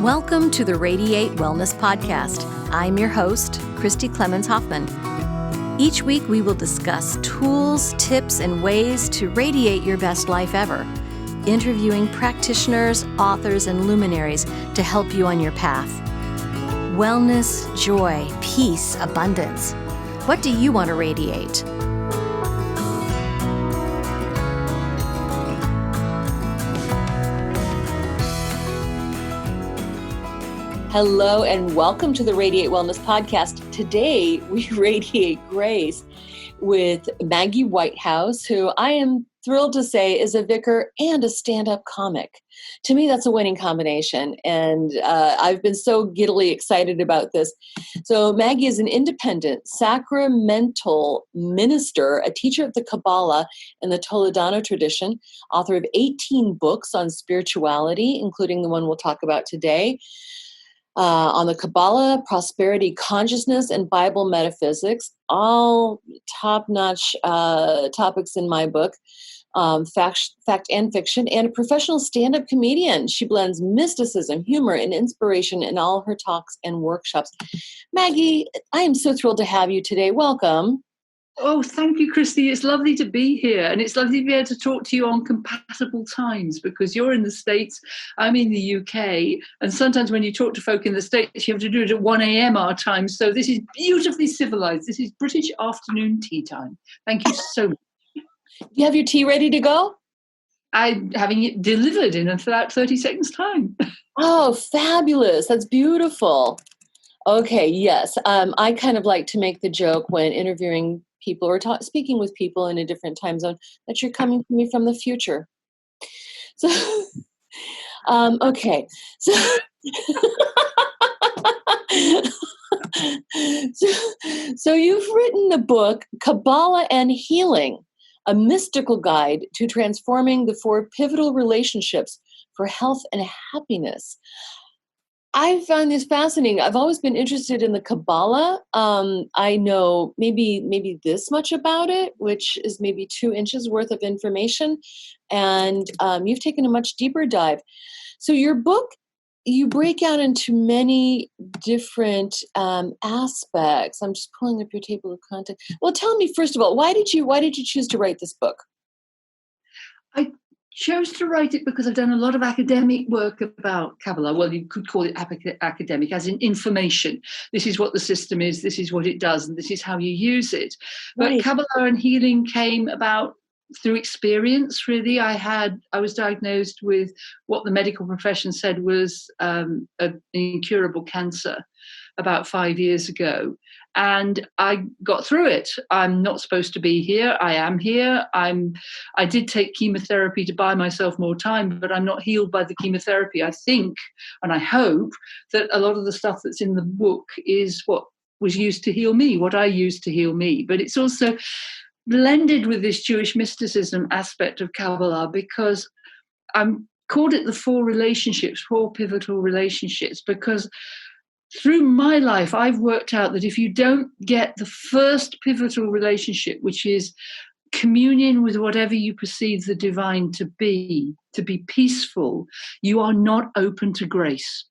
Welcome to the Radiate Wellness Podcast. I'm your host, Christy Clemens Hoffman. Each week we will discuss tools, tips, and ways to radiate your best life ever, interviewing practitioners, authors, and luminaries to help you on your path. Wellness, joy, peace, abundance. What do you want to radiate? Hello and welcome to the Radiate Wellness Podcast. Today we radiate grace with Maggie Whitehouse, who I am thrilled to say is a vicar and a stand-up comic. To me, that's a winning combination, and I've been so giddily excited about this. So Maggie is an independent, sacramental minister, a teacher of the Kabbalah and the Toledano tradition, author of 18 books on spirituality, including the one we'll talk about today, on the Kabbalah, prosperity, consciousness, and Bible metaphysics, all top-notch topics in my book, fact and fiction, and a professional stand-up comedian. She blends mysticism, humor, and inspiration in all her talks and workshops. Maggie, I am so thrilled to have you today. Welcome. Oh, thank you, Christy. It's lovely to be here. And it's lovely to be able to talk to you on compatible times because you're in the States, I'm in the UK. And sometimes when you talk to folk in the States, you have to do it at 1 a.m. our time. So this is beautifully civilized. This is British afternoon tea time. Thank you so much. You have your tea ready to go? I'm having it delivered in about 30 seconds time. Oh, fabulous. That's beautiful. Okay, yes. I kind of like to make the joke when interviewing people or speaking with people in a different time zone that you're coming to me from the future. So, okay. So you've written the book, Kabbalah and Healing, a mystical guide to transforming the 4 pivotal relationships for health and happiness. I find this fascinating. I've always been interested in the Kabbalah. I know maybe this much about it, which is maybe 2 inches worth of information. And you've taken a much deeper dive. So your book, you break out into many different aspects. I'm just pulling up your table of contents. Well, tell me, first of all, why did you choose to write this book? I chose to write it because I've done a lot of academic work about Kabbalah. Well, you could call it academic, as in information. This is what the system is, this is what it does, and this is how you use it. But Right. Kabbalah and healing came about through experience, really. I was diagnosed with what the medical profession said was an incurable cancer about 5 years ago. And I got through it. I'm not supposed to be here. I am here. I did take chemotherapy to buy myself more time, but I'm not healed by the chemotherapy. I think, and I hope, that a lot of the stuff that's in the book is what was used to heal me, what I used to heal me. But it's also blended with this Jewish mysticism aspect of Kabbalah because I'm called it the 4 relationships, 4 pivotal relationships, because through my life, I've worked out that if you don't get the first pivotal relationship, which is communion with whatever you perceive the divine to be peaceful, you are not open to grace.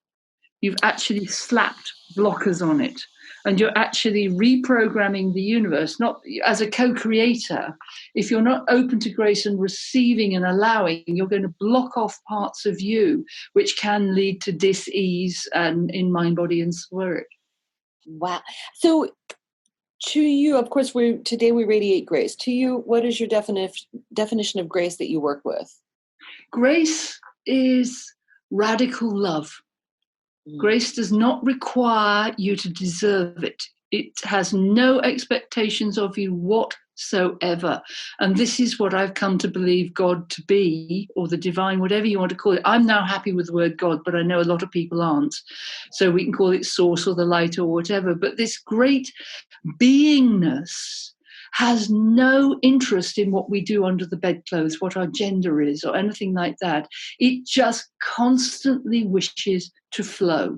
You've actually slapped blockers on it. And you're actually reprogramming the universe, not as a co-creator. If you're not open to grace and receiving and allowing, you're going to block off parts of you, which can lead to dis-ease and in mind, body, and spirit. Wow. So to you, of course, today we radiate grace. To you, what is your definition of grace that you work with? Grace is radical love. Grace does not require you to deserve it. It has no expectations of you whatsoever. And this is what I've come to believe God to be, or the divine, whatever you want to call it. I'm now happy with the word God, but I know a lot of people aren't. So we can call it source or the light or whatever. But this great beingness has no interest in what we do under the bedclothes, what our gender is, or anything like that. It just constantly wishes to flow.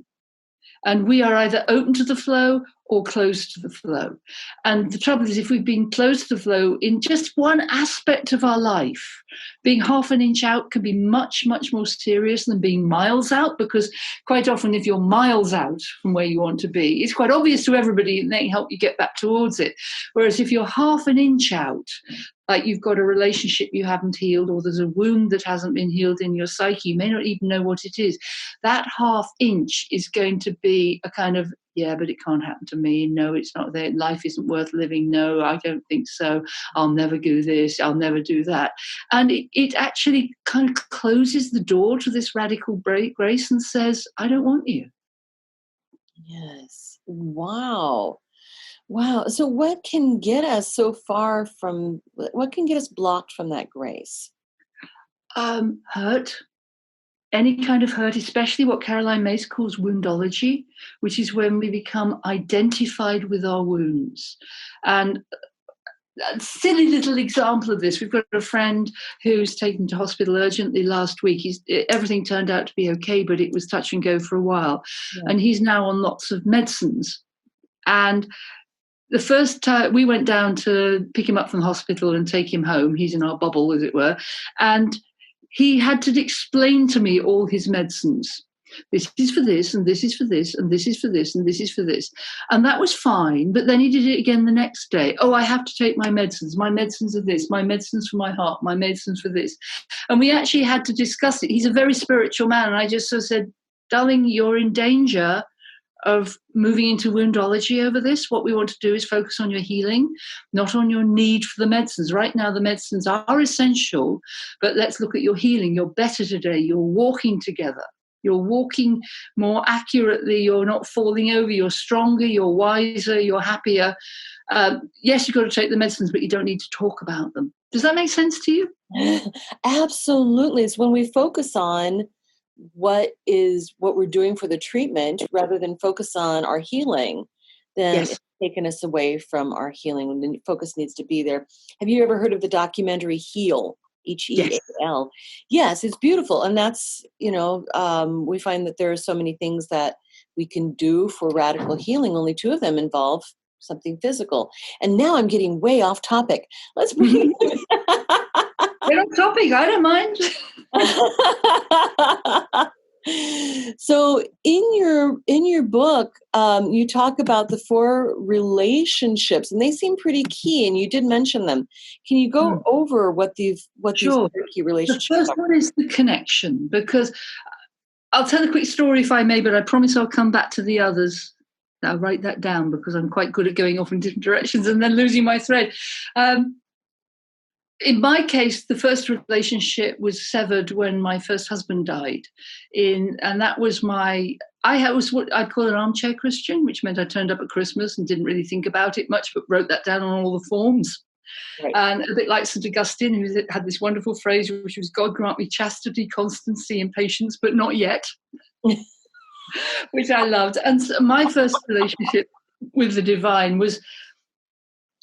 And we are either open to the flow or closed to the flow. And the trouble is, if we've been closed to the flow in just one aspect of our life, being half an inch out can be much, much more serious than being miles out, because quite often if you're miles out from where you want to be, it's quite obvious to everybody and they help you get back towards it. Whereas if you're half an inch out, like you've got a relationship you haven't healed, or there's a wound that hasn't been healed in your psyche, you may not even know what it is. That half inch is going to be a kind of, yeah, but it can't happen to me. No, it's not there. Life isn't worth living. No, I don't think so. I'll never do this. I'll never do that. And it actually kind of closes the door to this radical grace and says, I don't want you. Yes. Wow. Wow. So what can get us what can get us blocked from that grace? Hurt. Any kind of hurt, especially what Caroline Myss calls woundology, which is when we become identified with our wounds. And a silly little example of this, we've got a friend who's taken to hospital urgently last week. Everything turned out to be okay, but it was touch and go for a while. Yeah. And he's now on lots of medicines. And the first time we went down to pick him up from the hospital and take him home, he's in our bubble, as it were, and he had to explain to me all his medicines. This is for this, and this is for this, and this is for this, and this is for this. And that was fine, but then he did it again the next day. Oh, I have to take my medicines. My medicines are this. My medicines for my heart. My medicines for this. And we actually had to discuss it. He's a very spiritual man, and I just sort of said, darling, you're in danger of moving into woundology over this. What we want to do is focus on your healing, not on your need for the medicines. Right now, the medicines are essential, but let's look at your healing. You're better today. You're walking together. You're walking more accurately. You're not falling over. You're stronger. You're wiser. You're happier. Yes, you've got to take the medicines, but you don't need to talk about them. Does that make sense to you? Absolutely. It's when we focus on what we're doing for the treatment rather than focus on our healing, then yes, it's taken us away from our healing, when the focus needs to be there. Have you ever heard of the documentary Heal? H-E-A-L. Yes, it's beautiful. And that's, we find that there are so many things that we can do for radical healing. Only 2 of them involve something physical. And now I'm getting way off topic. Let's bring Get on topic. I don't mind. So in your book, you talk about the 4 relationships, and they seem pretty key, and you did mention them. Can you go over what these key relationships are? The first one is the connection, because I'll tell a quick story if I may, but I promise I'll come back to the others. I'll write that down because I'm quite good at going off in different directions and then losing my thread. In my case, the first relationship was severed when my first husband died. And that was I was what I'd call an armchair Christian, which meant I turned up at Christmas and didn't really think about it much, but wrote that down on all the forms. Right. And a bit like St. Augustine, who had this wonderful phrase, which was, God grant me chastity, constancy, and patience, but not yet, which I loved. And so my first relationship with the divine was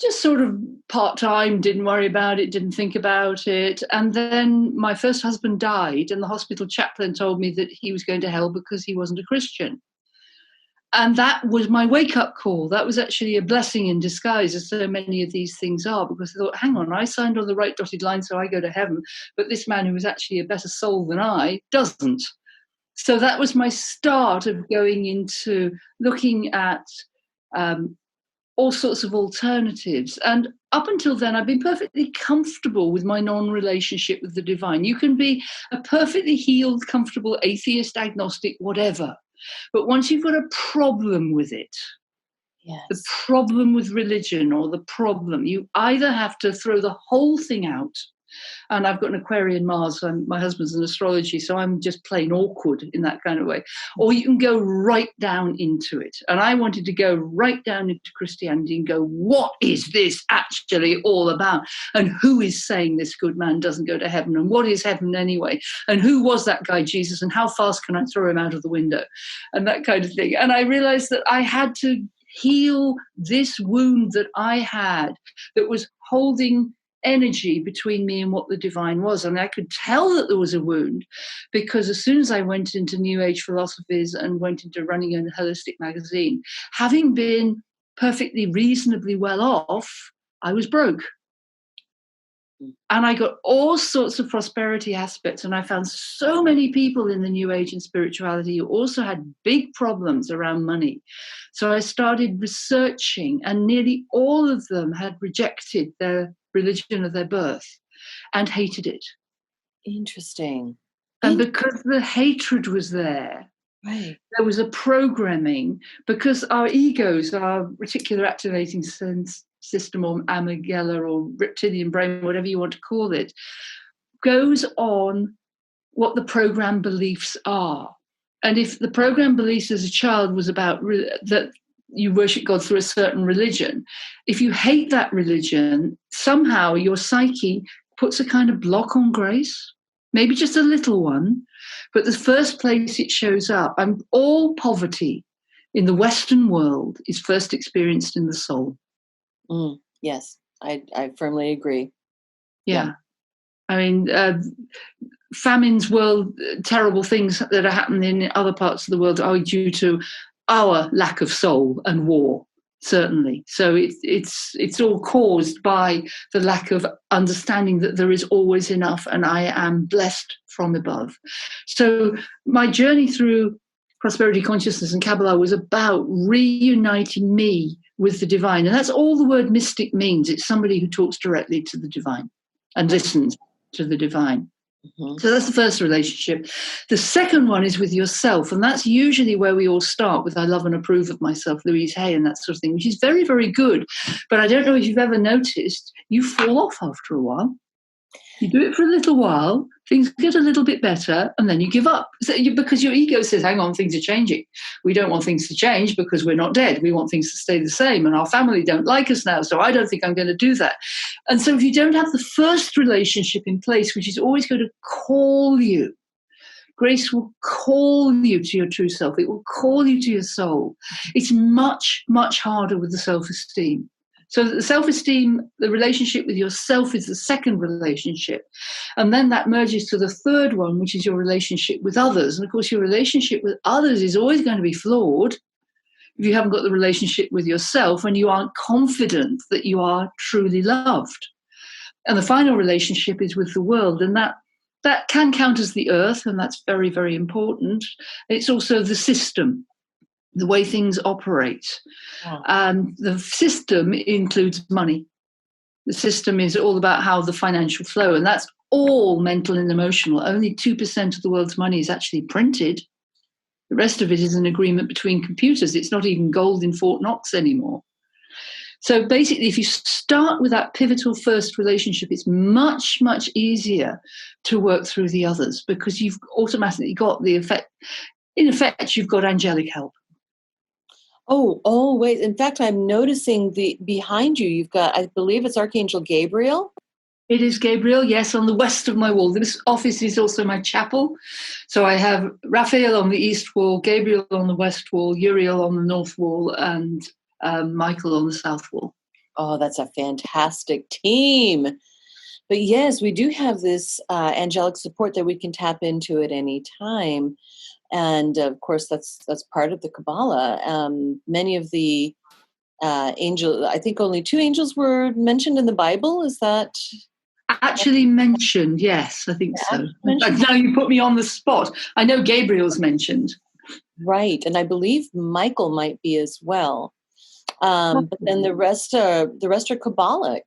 just sort of part-time, didn't worry about it, didn't think about it. And then my first husband died, and the hospital chaplain told me that he was going to hell because he wasn't a Christian. And that was my wake-up call. That was actually a blessing in disguise, as so many of these things are, because I thought, hang on, I signed on the right dotted line so I go to heaven, but this man who was actually a better soul than I doesn't. So that was my start of going into looking at all sorts of alternatives. And up until then, I've been perfectly comfortable with my non-relationship with the divine. You can be a perfectly healed, comfortable atheist, agnostic, whatever. But once you've got a problem with it, yes, the problem with religion or the problem, you either have to throw the whole thing out. And I've got an Aquarian Mars, so my husband's in astrology, so I'm just plain awkward in that kind of way. Or you can go right down into it. And I wanted to go right down into Christianity and go, what is this actually all about? And who is saying this good man doesn't go to heaven? And what is heaven anyway? And who was that guy, Jesus? And how fast can I throw him out of the window? And that kind of thing. And I realized that I had to heal this wound that I had that was holding energy between me and what the divine was. And I could tell that there was a wound because as soon as I went into New Age philosophies and went into running a holistic magazine, having been perfectly reasonably well off, I was broke. And I got all sorts of prosperity aspects. And I found so many people in the New Age and spirituality who also had big problems around money. So I started researching, and nearly all of them had rejected their religion of their birth and hated it. Interesting. And because the hatred was there, right, there was a programming, because our egos, our reticular activating system, or amygdala, or reptilian brain, whatever you want to call it, goes on what the program beliefs are. And if the program beliefs as a child was about that you worship God through a certain religion, if you hate that religion, somehow your psyche puts a kind of block on grace, maybe just a little one. But the first place it shows up, and all poverty in the Western world is first experienced in the soul. Yes, I firmly agree. Yeah. I mean, famines, world, terrible things that are happening in other parts of the world are due to our lack of soul and war, certainly. So it's all caused by the lack of understanding that there is always enough, and I am blessed from above. So my journey through prosperity consciousness and Kabbalah was about reuniting me with the divine. And that's all the word mystic means. It's somebody who talks directly to the divine and listens to the divine. Mm-hmm. So that's the first relationship. The second one is with yourself. And that's usually where we all start with I love and approve of myself, Louise Hay, and that sort of thing, which is very, very good. But I don't know if you've ever noticed, you fall off after a while. You do it for a little while, things get a little bit better, and then you give up. Because your ego says, hang on, things are changing. We don't want things to change because we're not dead. We want things to stay the same, and our family don't like us now, so I don't think I'm going to do that. And so if you don't have the first relationship in place, which is always going to call you, grace will call you to your true self. It will call you to your soul. It's much, much harder with the self-esteem. So the self-esteem, the relationship with yourself is the second relationship. And then that merges to the third one, which is your relationship with others. And of course, your relationship with others is always going to be flawed if you haven't got the relationship with yourself and you aren't confident that you are truly loved. And the final relationship is with the world. And that can count as the earth, and that's very, very important. It's also the system, the way things operate. And the system includes money. The system is all about how the financial flow, and that's all mental and emotional. Only 2% of the world's money is actually printed. The rest of it is an agreement between computers. It's not even gold in Fort Knox anymore. So basically, if you start with that pivotal first relationship, it's much, much easier to work through the others, because you've automatically got the effect. In effect, you've got angelic help. Oh, always. In fact, I'm noticing behind you, you've got, I believe it's Archangel Gabriel. It is Gabriel, yes, on the west of my wall. This office is also my chapel. So I have Raphael on the east wall, Gabriel on the west wall, Uriel on the north wall, and Michael on the south wall. Oh, that's a fantastic team. But yes, we do have this angelic support that we can tap into at any time. And of course, that's part of the Kabbalah. Many of the angels, I think only 2 angels were mentioned in the Bible. Is that actually mentioned? Yes, I think so. Now you put me on the spot. I know Gabriel's mentioned. Right, and I believe Michael might be as well. But then the rest are Kabbalic.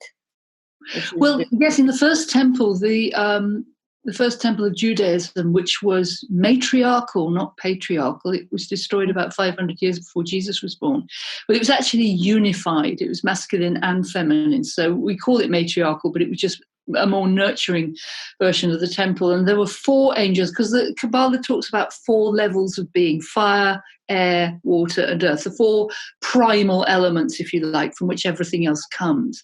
Well, yes, in the first temple, the first temple of Judaism, which was matriarchal, not patriarchal. It was destroyed about 500 years before Jesus was born. But it was actually unified. It was masculine and feminine. So we call it matriarchal, but it was just a more nurturing version of the temple. And there were 4 angels, because the Kabbalah talks about 4 levels of being: fire, air, water, and earth, the four primal elements, if you like, from which everything else comes.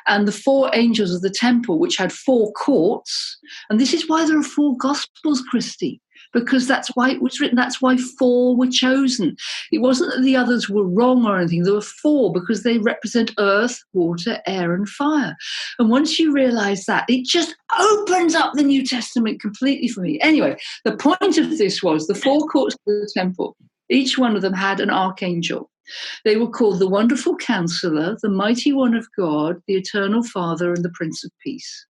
And the four angels of the temple, which had four courts, and this is why there are four Gospels, Christy, because that's why it was written, that's why four were chosen. It wasn't that the others were wrong or anything, there were four because they represent earth, water, air, and fire. And once you realize that, it just opens up the New Testament completely for me. Anyway, the point of this was the four courts of the temple, each one of them had an archangel. They were called the Wonderful Counselor, the Mighty One of God, the Eternal Father, and the Prince of Peace.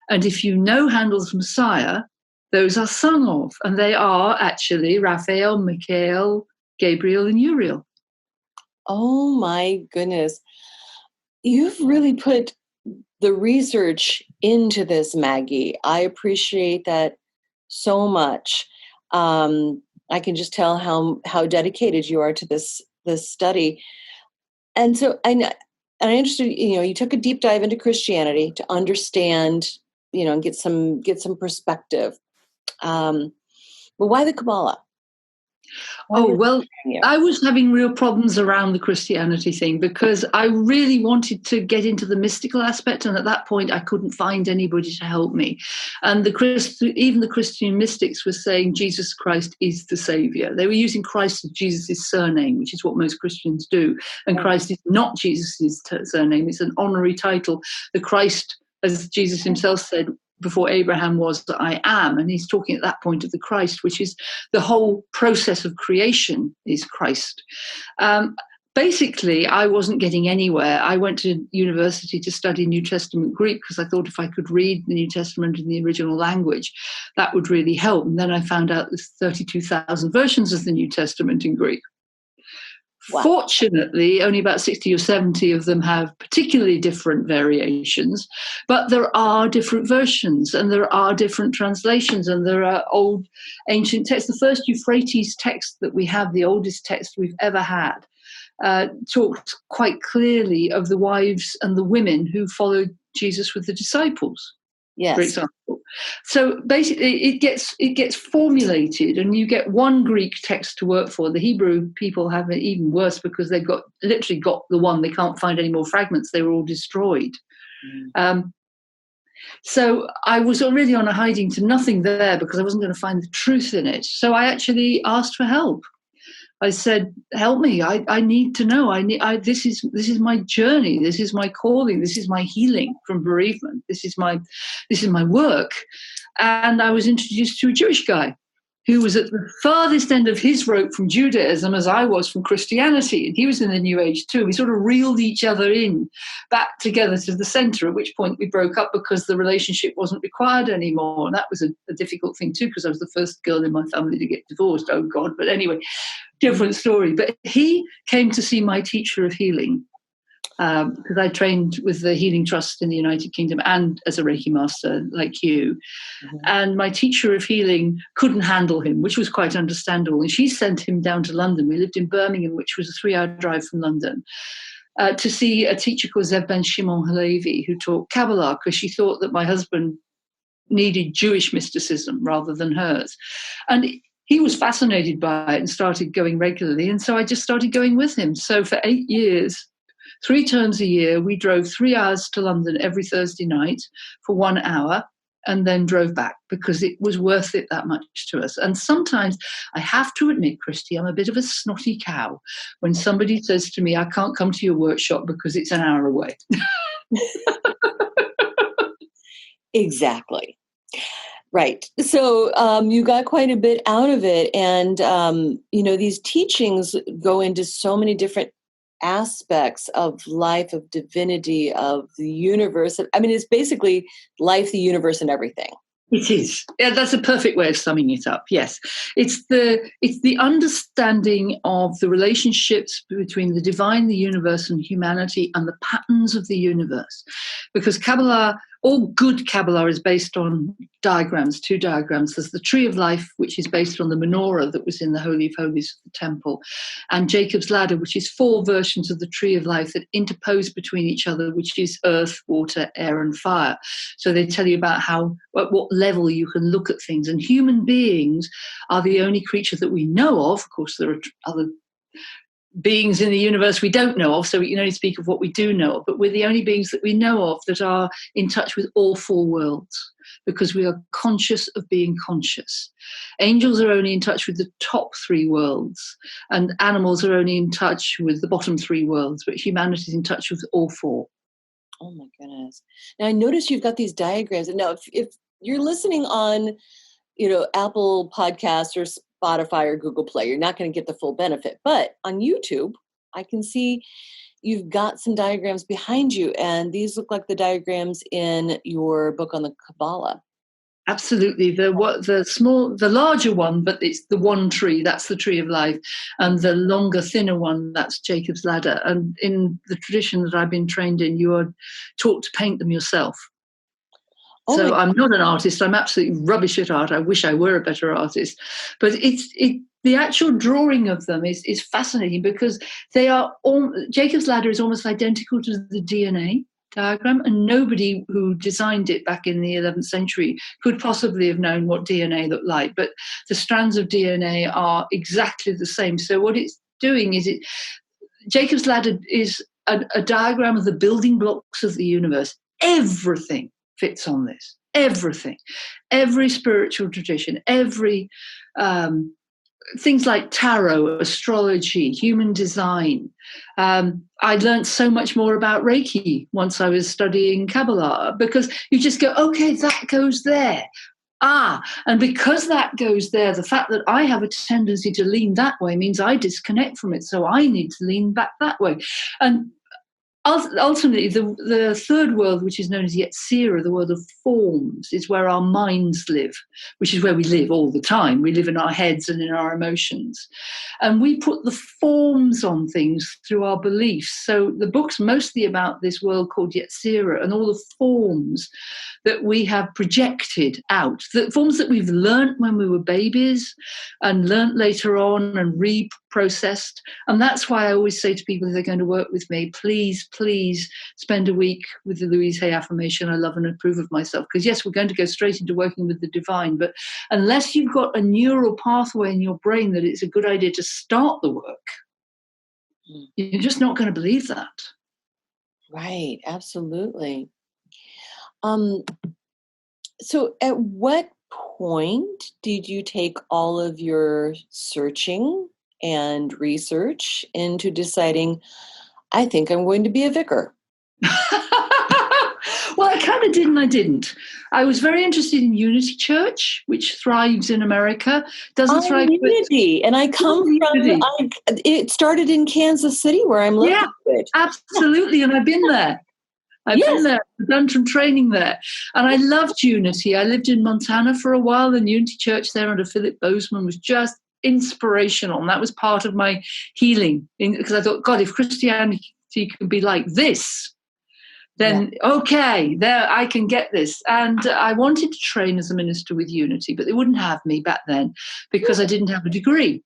And if you know Handel's Messiah, those are sung of, and they are actually Raphael, Michael, Gabriel, and Uriel. Oh my goodness. You've really put the research into this, Maggie. I appreciate that so much. I can just tell how dedicated you are to this study. And so I'm interested, you took a deep dive into Christianity to understand, and get some perspective. But why the Kabbalah? I was having real problems around the Christianity thing because I really wanted to get into the mystical aspect, and at that point I couldn't find anybody to help me. And even the Christian mystics were saying Jesus Christ is the Savior. They were using Christ as Jesus' surname, which is what most Christians do. And Christ is not Jesus' surname. It's an honorary title. The Christ, as Jesus himself said, before Abraham was, I am. And he's talking at that point of the Christ, which is the whole process of creation is Christ. Basically, I wasn't getting anywhere. I went to university to study New Testament Greek because I thought if I could read the New Testament in the original language, that would really help. And then I found out there's 32,000 versions of the New Testament in Greek. Wow. Fortunately, only about 60 or 70 of them have particularly different variations, but there are different versions and there are different translations and there are old ancient texts. The first Euphrates text that we have, the oldest text we've ever had, talked quite clearly of the wives and the women who followed Jesus with the disciples. Yes. For example. So basically it gets formulated and you get one Greek text to work for. The Hebrew people have it even worse because they've literally got the one. They can't find any more fragments. They were all destroyed. So I was already on a hiding to nothing there because I wasn't going to find the truth in it. So I actually asked for help. I said, help me. I need to know. This is my journey. This is my calling. This is my healing from bereavement. This is my work. And I was introduced to a Jewish guy who was at the farthest end of his rope from Judaism as I was from Christianity. And he was in the New Age too. We sort of reeled each other in back together to the center, at which point we broke up because the relationship wasn't required anymore. And that was a difficult thing too, because I was the first girl in my family to get divorced. Oh God. But anyway, different story. But he came to see my teacher of healing because I trained with the Healing Trust in the United Kingdom and as a Reiki master like you. Mm-hmm. And my teacher of healing couldn't handle him, which was quite understandable. And she sent him down to London. We lived in Birmingham, which was a 3-hour drive from London, to see a teacher called Zev Ben Shimon Halevi, who taught Kabbalah, because she thought that my husband needed Jewish mysticism rather than hers. And he was fascinated by it and started going regularly. And so I just started going with him. So for 8 years, 3 terms a year, we drove 3 hours to London every Thursday night for 1 hour and then drove back because it was worth it that much to us. And sometimes I have to admit, Christy, I'm a bit of a snotty cow when somebody says to me, I can't come to your workshop because it's an hour away. Exactly. Right. So you got quite a bit out of it. And, these teachings go into so many different aspects of life, of divinity, of the universe. I mean, it's basically life, the universe, and everything. It is. Yeah, that's a perfect way of summing it up. Yes. It's the understanding of the relationships between the divine, the universe, and humanity, and the patterns of the universe. Because Kabbalah all good Kabbalah is based on diagrams, 2 diagrams. There's the Tree of Life, which is based on the menorah that was in the Holy of Holies of the temple, and Jacob's Ladder, which is 4 versions of the Tree of Life that interpose between each other, which is earth, water, air, and fire. So they tell you about how, at what level you can look at things. And human beings are the only creature that we know of. Of course, there are other beings in the universe we don't know of, so we can only speak of what we do know of, but we're the only beings that we know of that are in touch with all 4 worlds, because we are conscious of being conscious. Angels are only in touch with the top 3 worlds, and animals are only in touch with the bottom 3 worlds, but humanity is in touch with all 4. Oh my goodness. Now I notice you've got these diagrams. And now if you're listening on, Apple Podcasts or Spotify or Google Play, you're not going to get the full benefit. But on YouTube, I can see you've got some diagrams behind you, and these look like the diagrams in your book on the Kabbalah. Absolutely. The larger one, but it's the one tree, that's the Tree of Life, and the longer, thinner one, that's Jacob's Ladder. And in the tradition that I've been trained in, you are taught to paint them yourself. So I'm not an artist. I'm absolutely rubbish at art. I wish I were a better artist. But the actual drawing of them is fascinating, because they are Jacob's Ladder is almost identical to the DNA diagram, and nobody who designed it back in the 11th century could possibly have known what DNA looked like. But the strands of DNA are exactly the same. So what it's doing is Jacob's Ladder is a diagram of the building blocks of the universe. Everything fits on this. Everything, every spiritual tradition, every things like tarot, astrology, human design. I learned so much more about Reiki once I was studying Kabbalah, because you just go, okay, that goes there. And because that goes there, the fact that I have a tendency to lean that way means I disconnect from it. So I need to lean back that way. And ultimately, the 3rd world, which is known as Yetzirah, the world of forms, is where our minds live, which is where we live all the time. We live in our heads and in our emotions. And we put the forms on things through our beliefs. So the book's mostly about this world called Yetzirah and all the forms that we have projected out, the forms that we've learnt when we were babies and learnt later on and reprocessed. And that's why I always say to people, if they're going to work with me, please spend a week with the Louise Hay affirmation, I love and approve of myself. Because yes, we're going to go straight into working with the divine, but unless you've got a neural pathway in your brain that it's a good idea to start the work, you're just not going to believe that. Right, absolutely. So at what point did you take all of your searching and research into deciding, I think I'm going to be a vicar? Well, I kind of did and I didn't. I was very interested in Unity Church, which thrives in America. Doesn't thrive Unity, and I come from. It started in Kansas City, where I'm located. Yeah, absolutely, and I've been there. I've been there. I've done some training there, and I loved Unity. I lived in Montana for a while, and Unity Church there under Philip Bozeman was just inspirational, and that was part of my healing. Because I thought, God, if Christianity can be like this, then okay, there I can get this. And I wanted to train as a minister with Unity, but they wouldn't have me back then because I didn't have a degree.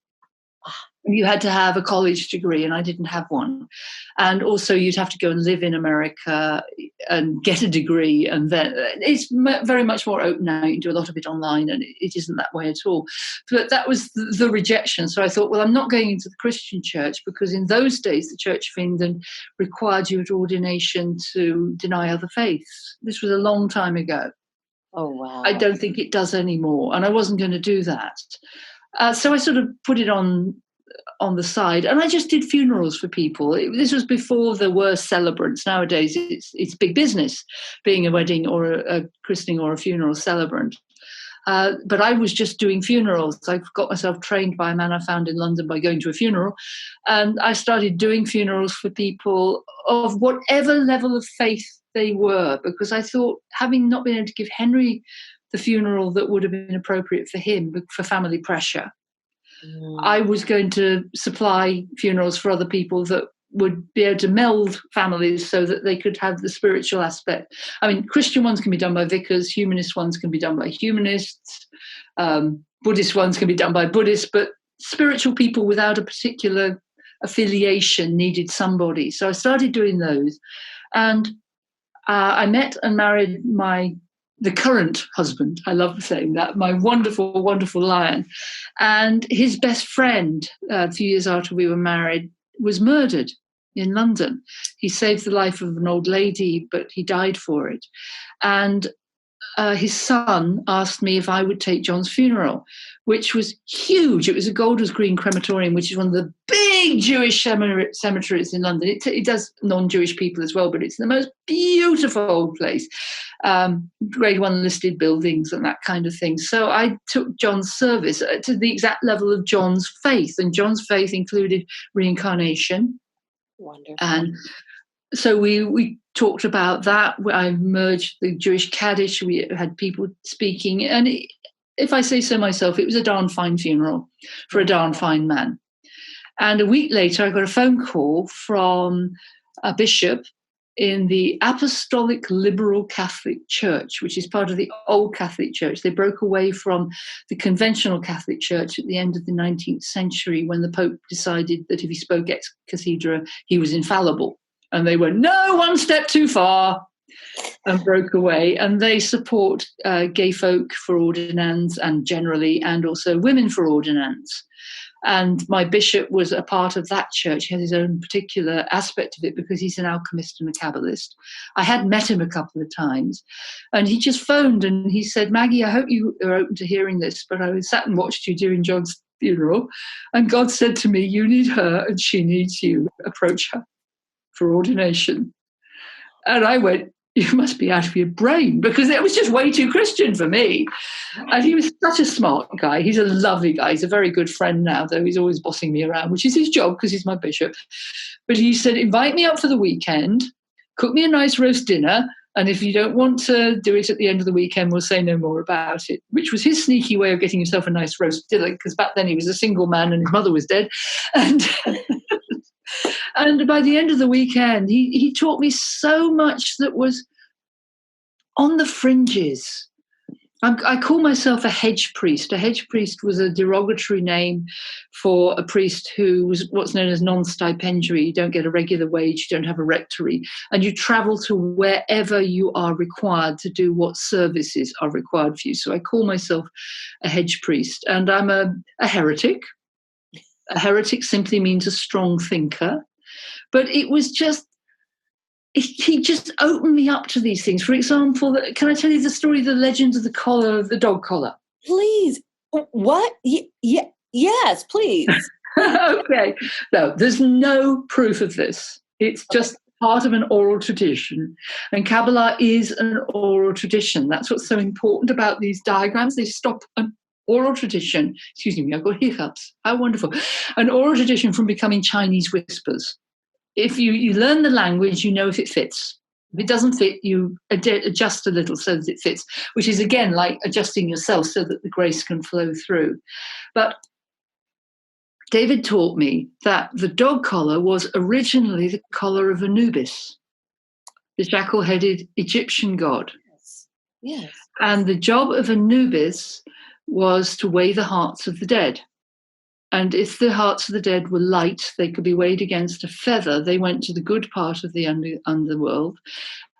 You had to have a college degree, and I didn't have one. And also you'd have to go and live in America and get a degree. And then it's very much more open now. You can do a lot of it online, and it isn't that way at all. But that was the rejection. So I thought, well, I'm not going into the Christian church, because in those days, the Church of England required you at ordination to deny other faiths. This was a long time ago. Oh, wow. I don't think it does anymore. And I wasn't going to do that. So I sort of put it on the side, and I just did funerals for people. This was before there were celebrants. Nowadays it's big business being a wedding or a christening or a funeral celebrant, but I was just doing funerals. I got myself trained by a man I found in London by going to a funeral, and I started doing funerals for people of whatever level of faith they were, because I thought, having not been able to give Henry the funeral that would have been appropriate for him for family pressure, I was going to supply funerals for other people that would be able to meld families so that they could have the spiritual aspect. I mean, Christian ones can be done by vicars, humanist ones can be done by humanists, Buddhist ones can be done by Buddhists, but spiritual people without a particular affiliation needed somebody. So I started doing those. And I met and married the current husband, I love saying that, my wonderful, wonderful lion. And his best friend, a few years after we were married, was murdered in London. He saved the life of an old lady, but he died for it. And his son asked me if I would take John's funeral, which was huge. It was a Golders Green crematorium, which is one of the big Jewish cemeteries in London. It does non-Jewish people as well, but it's the most beautiful place. Grade 1 listed buildings and that kind of thing. So I took John's service to the exact level of John's faith, and John's faith included reincarnation. Wonderful. And so we talked about that. I merged the Jewish Kaddish. We had people speaking. And if I say so myself, it was a darn fine funeral for a darn fine man. And a week later, I got a phone call from a bishop in the Apostolic Liberal Catholic Church, which is part of the old Catholic Church. They broke away from the conventional Catholic Church at the end of the 19th century when the Pope decided that if he spoke ex cathedra, he was infallible. And they went, no, one step too far, and broke away. And they support gay folk for ordinands and generally, and also women for ordinands. And my bishop was a part of that church. He has his own particular aspect of it because he's an alchemist and a Kabbalist. I had met him a couple of times, and he just phoned and he said, Maggie, I hope you are open to hearing this, but I sat and watched you during John's funeral, and God said to me, you need her and she needs you. Approach her for ordination. And I went, you must be out of your brain, because it was just way too Christian for me. And he was such a smart guy. He's a lovely guy. He's a very good friend now, though he's always bossing me around, which is his job because he's my bishop. But he said, invite me up for the weekend, cook me a nice roast dinner, and if you don't want to do it at the end of the weekend, we'll say no more about it, which was his sneaky way of getting himself a nice roast dinner, because back then he was a single man and his mother was dead. And and by the end of the weekend, he taught me so much that was on the fringes. I call myself a hedge priest. A hedge priest was a derogatory name for a priest who was what's known as non-stipendiary. You don't get a regular wage, you don't have a rectory, and you travel to wherever you are required to do what services are required for you. So I call myself a hedge priest, and I'm a heretic. A heretic simply means a strong thinker. But it was just, he just opened me up to these things. For example, can I tell you the story, the legend of the collar, of the dog collar? Please. What? Yes, please. Okay. No, there's no proof of this. It's just part of an oral tradition. And Kabbalah is an oral tradition. That's what's so important about these diagrams. They stop an oral tradition. Excuse me, I've got hiccups. How wonderful. An oral tradition from becoming Chinese whispers. If you learn the language, you know if it fits. If it doesn't fit, you adjust a little so that it fits, which is, again, like adjusting yourself so that the grace can flow through. But David taught me that the dog collar was originally the collar of Anubis, the jackal-headed Egyptian god. Yes. And the job of Anubis was to weigh the hearts of the dead. And if the hearts of the dead were light, they could be weighed against a feather. They went to the good part of the underworld.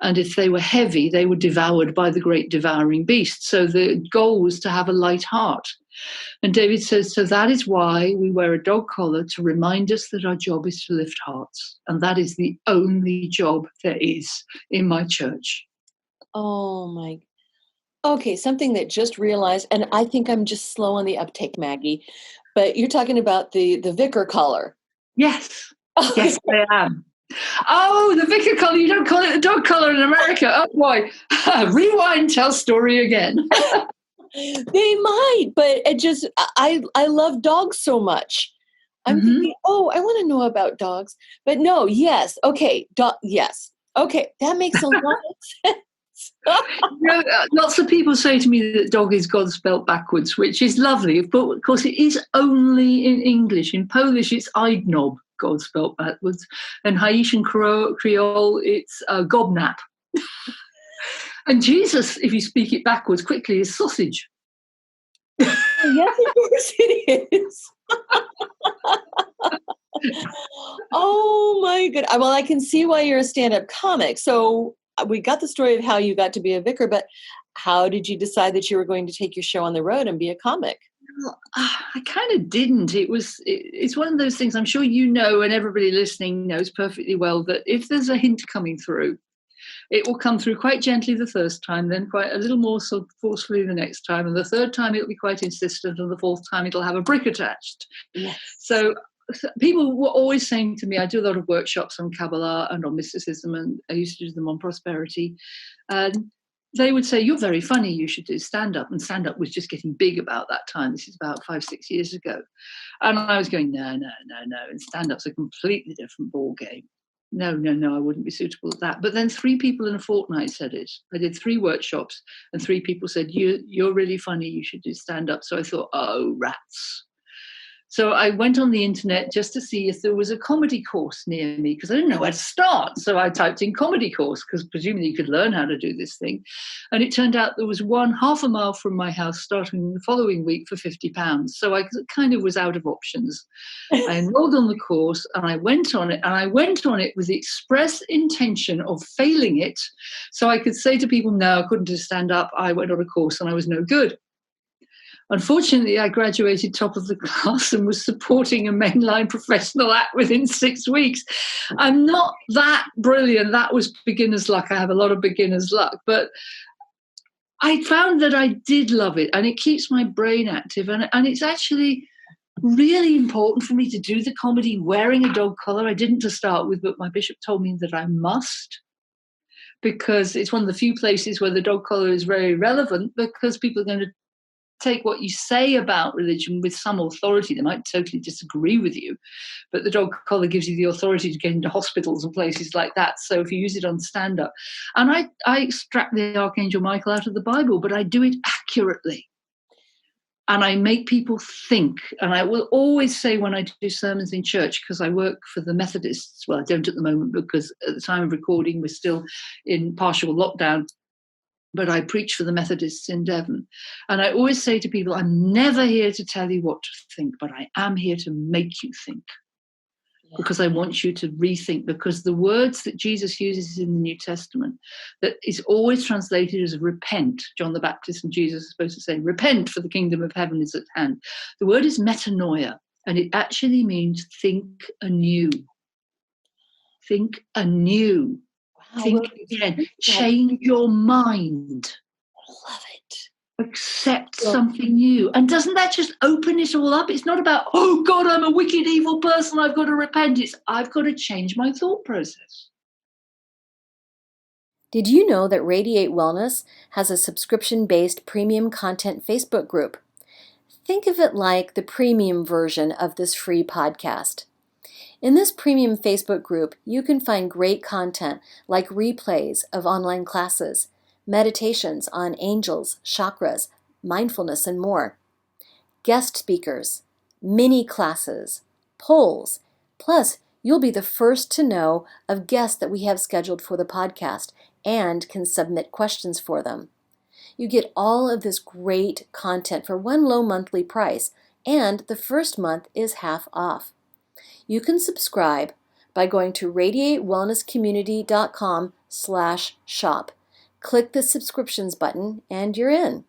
And if they were heavy, they were devoured by the great devouring beast. So the goal was to have a light heart. And David says, so that is why we wear a dog collar, to remind us that our job is to lift hearts. And that is the only job there is in my church. Oh, my. Okay, something that just realized, and I think I'm just slow on the uptake, Maggie, but you're talking about the vicar collar. Yes. Yes, I am. Oh, the vicar collar. You don't call it the dog collar in America. Oh, boy. Rewind, tell story again. They might, but it just, I love dogs so much. I'm thinking, oh, I want to know about dogs. But no, yes. Okay. Yes. Okay. That makes a lot of sense. Lots of people say to me that dog is God spelt backwards, which is lovely, but of course it is only in English. In Polish, it's Eidnob. God spelt backwards. And Haitian Creole, it's gobnap. And Jesus, if you speak it backwards quickly, is sausage. Yes, of course it is. Oh my good. Well, I can see why you're a stand-up comic. So we got the story of how you got to be a vicar, but how did you decide that you were going to take your show on the road and be a comic? Well, I kind of didn't. It's one of those things I'm sure you know, and everybody listening knows perfectly well, that if there's a hint coming through, it will come through quite gently the first time, then quite a little more so forcefully the next time, and the third time it'll be quite insistent, and the fourth time it'll have a brick attached. Yes. So people were always saying to me, I do a lot of workshops on Kabbalah and on mysticism, and I used to do them on prosperity. And they would say, you're very funny, you should do stand-up. And stand-up was just getting big about that time. This is about 5-6 years ago. And I was going, no. And stand-up's a completely different ball game. No, I wouldn't be suitable at that. But then 3 people in a fortnight said it. I did 3 workshops and 3 people said, you're really funny, you should do stand-up. So I thought, oh, rats. So I went on the internet just to see if there was a comedy course near me, because I didn't know where to start. So I typed in comedy course, because presumably you could learn how to do this thing. And it turned out there was one half a mile from my house starting the following week for £50. So I kind of was out of options. I enrolled on the course and I went on it. And I went on it with the express intention of failing it. So I could say to people, no, I couldn't do stand up. I went on a course and I was no good. Unfortunately, I graduated top of the class and was supporting a mainline professional act within 6 weeks. I'm not that brilliant. That was beginner's luck. I have a lot of beginner's luck. But I found that I did love it, and it keeps my brain active. And it's actually really important for me to do the comedy wearing a dog collar. I didn't to start with, but my bishop told me that I must, because it's one of the few places where the dog collar is very relevant, because people are going to take what you say about religion with some authority. They might totally disagree with you, but the dog collar gives you the authority to get into hospitals and places like that. So if you use it on stand-up, and I extract the Archangel Michael out of the Bible, but I do it accurately. And I make people think. And I will always say when I do sermons in church, because I work for the Methodists, well, I don't at the moment because at the time of recording we're still in partial lockdown, but I preach for the Methodists in Devon. And I always say to people, I'm never here to tell you what to think, but I am here to make you think. Yeah. Because I want you to rethink, because the words that Jesus uses in the New Testament, that is always translated as repent. John the Baptist and Jesus are supposed to say, repent, for the kingdom of heaven is at hand. The word is metanoia, and it actually means think anew. Think anew. Think again. Change your mind. Love it. Accept something new. And doesn't that just open it all up? It's not about, oh God, I'm a wicked, evil person, I've got to repent. It's, I've got to change my thought process. Did you know that Radiate Wellness has a subscription-based premium content Facebook group? Think of it like the premium version of this free podcast. In this premium Facebook group, you can find great content like replays of online classes, meditations on angels, chakras, mindfulness, and more, guest speakers, mini classes, polls. Plus, you'll be the first to know of guests that we have scheduled for the podcast and can submit questions for them. You get all of this great content for one low monthly price, and the first month is half off. You can subscribe by going to radiatewellnesscommunity.com/shop. Click the subscriptions button and you're in.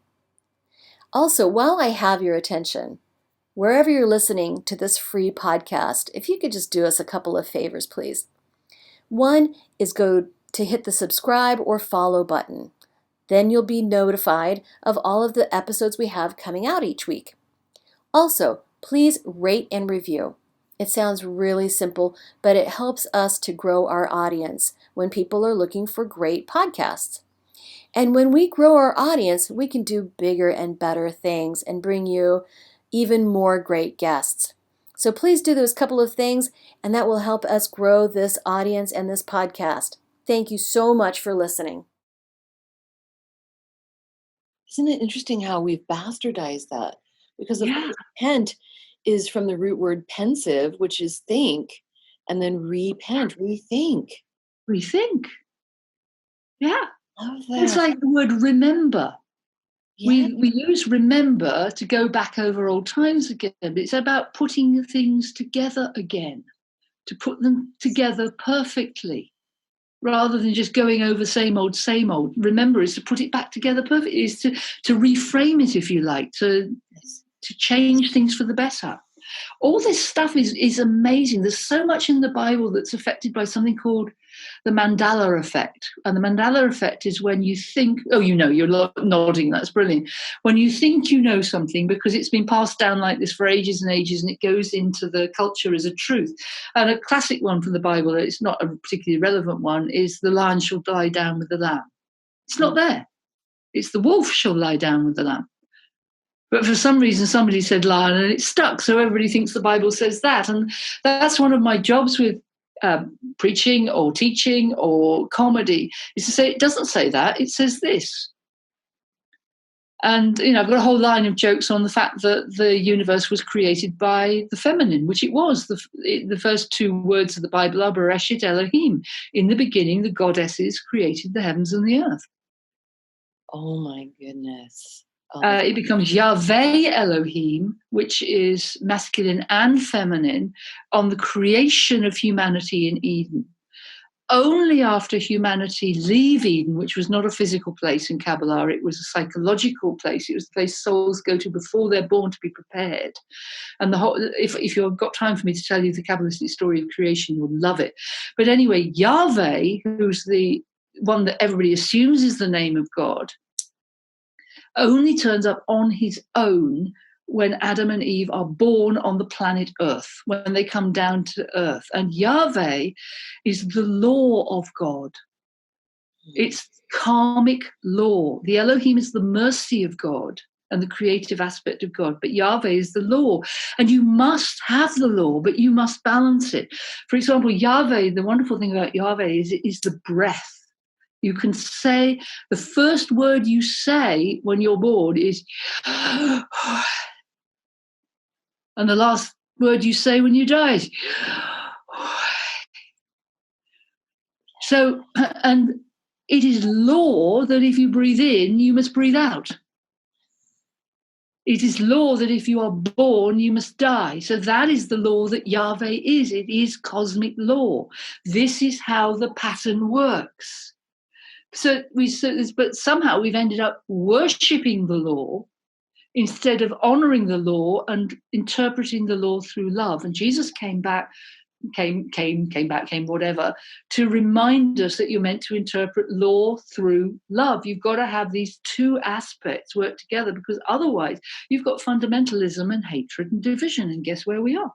Also, while I have your attention, wherever you're listening to this free podcast, if you could just do us a couple of favors, please. One is go to hit the subscribe or follow button. Then you'll be notified of all of the episodes we have coming out each week. Also, please rate and review. It sounds really simple, but it helps us to grow our audience when people are looking for great podcasts. And when we grow our audience, we can do bigger and better things and bring you even more great guests. So please do those couple of things, and that will help us grow this audience and this podcast. Thank you so much for listening. Isn't it interesting how we've bastardized that? Because of course, repent is from the root word pensive, which is think. and then repent, rethink. Rethink. Yeah. Love It's that. like the word remember. Yeah. We use remember to go back over old times again. It's about putting things together again, to put them together perfectly, rather than just going over same old, same old. Remember is to put it back together perfectly, is to reframe it, if you like, to change things for the better. All this stuff is amazing. There's so much in the Bible that's affected by something called the Mandela effect. And the Mandela effect is when you think, oh, you know, you're nodding, that's brilliant. When you think you know something because it's been passed down like this for ages and ages, and it goes into the culture as a truth. And a classic one from the Bible, it's not a particularly relevant one, is the lion shall lie down with the lamb. It's not there. It's the wolf shall lie down with the lamb. But for some reason, somebody said lion and it stuck. So everybody thinks the Bible says that. And that's one of my jobs with preaching or teaching or comedy, is to say it doesn't say that. It says this. And, you know, I've got a whole line of jokes on the fact that the universe was created by the feminine, which it was. The first two words of the Bible are Bereshit Elohim. In the beginning, the goddesses created the heavens and the earth. Oh, my goodness. It becomes Yahweh Elohim, which is masculine and feminine, on the creation of humanity in Eden. Only after humanity leave Eden, which was not a physical place in Kabbalah, it was a psychological place. It was the place souls go to before they're born to be prepared. And the whole, if you've got time for me to tell you the Kabbalistic story of creation, you'll love it. But anyway, Yahweh, who's the one that everybody assumes is the name of God, only turns up on his own when Adam and Eve are born on the planet Earth, when they come down to Earth. And Yahweh is the law of God. It's karmic law. The Elohim is the mercy of God and the creative aspect of God, but Yahweh is the law. And you must have the law, but you must balance it. For example, Yahweh, the wonderful thing about Yahweh is it is the breath. You can say, the first word you say when you're bored is, and the last word you say when you die is, so, and it is law that if you breathe in, you must breathe out. It is law that if you are born, you must die. So that is the law that Yahweh is. It is cosmic law. This is how the pattern works. But somehow we've ended up worshipping the law instead of honoring the law and interpreting the law through love. And Jesus came whatever, to remind us that you're meant to interpret law through love. You've got to have these two aspects work together, because otherwise you've got fundamentalism and hatred and division. And guess where we are?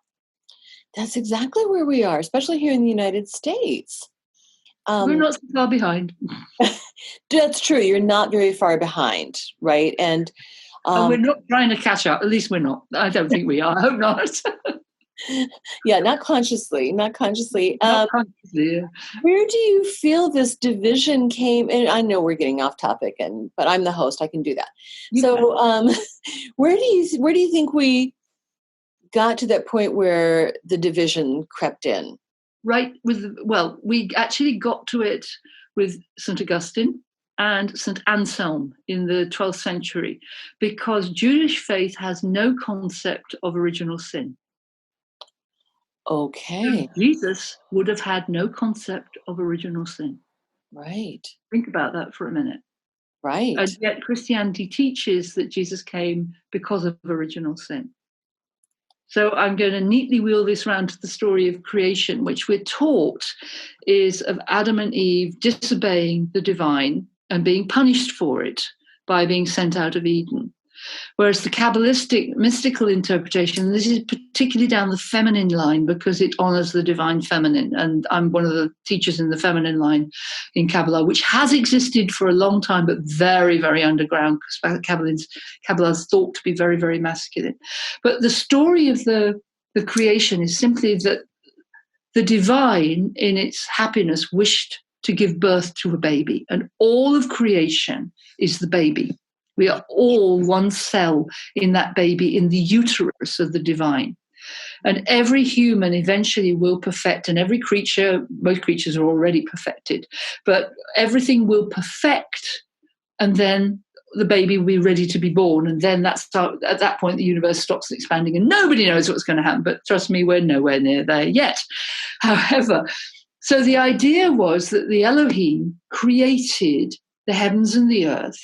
That's exactly where we are, especially here in the United States. We're not so far behind. That's true. You're not very far behind, right? And we're not trying to catch up. At least we're not. I don't think we are. I hope not. Yeah, not consciously. Not consciously, yeah. Where do you feel this division came? And I know we're getting off topic, but I'm the host. I can do that. Where do you think we got to that point where the division crept in? Right. We actually got to it with St. Augustine and St. Anselm in the 12th century, because Jewish faith has no concept of original sin. Okay. So Jesus would have had no concept of original sin. Right. Think about that for a minute. Right. And yet Christianity teaches that Jesus came because of original sin. So I'm going to neatly wheel this round to the story of creation, which we're taught is of Adam and Eve disobeying the divine and being punished for it by being sent out of Eden. Whereas the Kabbalistic mystical interpretation, this is particularly down the feminine line because it honors the divine feminine. And I'm one of the teachers in the feminine line in Kabbalah, which has existed for a long time, but very, very underground, because Kabbalah is thought to be very, very masculine. But the story of the creation is simply that the divine, in its happiness, wished to give birth to a baby. And all of creation is the baby. We are all one cell in that baby, in the uterus of the divine. And every human eventually will perfect, and every creature, most creatures are already perfected, but everything will perfect, and then the baby will be ready to be born. And then at that point, the universe stops expanding and nobody knows what's going to happen. But trust me, we're nowhere near there yet. However, so the idea was that the Elohim created the heavens and the earth,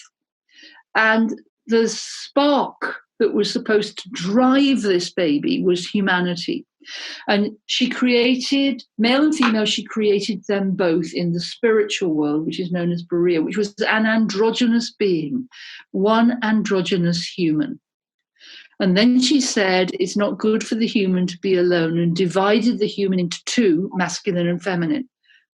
and the spark that was supposed to drive this baby was humanity. And she created, male and female, she created them both in the spiritual world, which is known as Berea, which was an androgynous being, one androgynous human. And then she said it's not good for the human to be alone, and divided the human into two, masculine and feminine.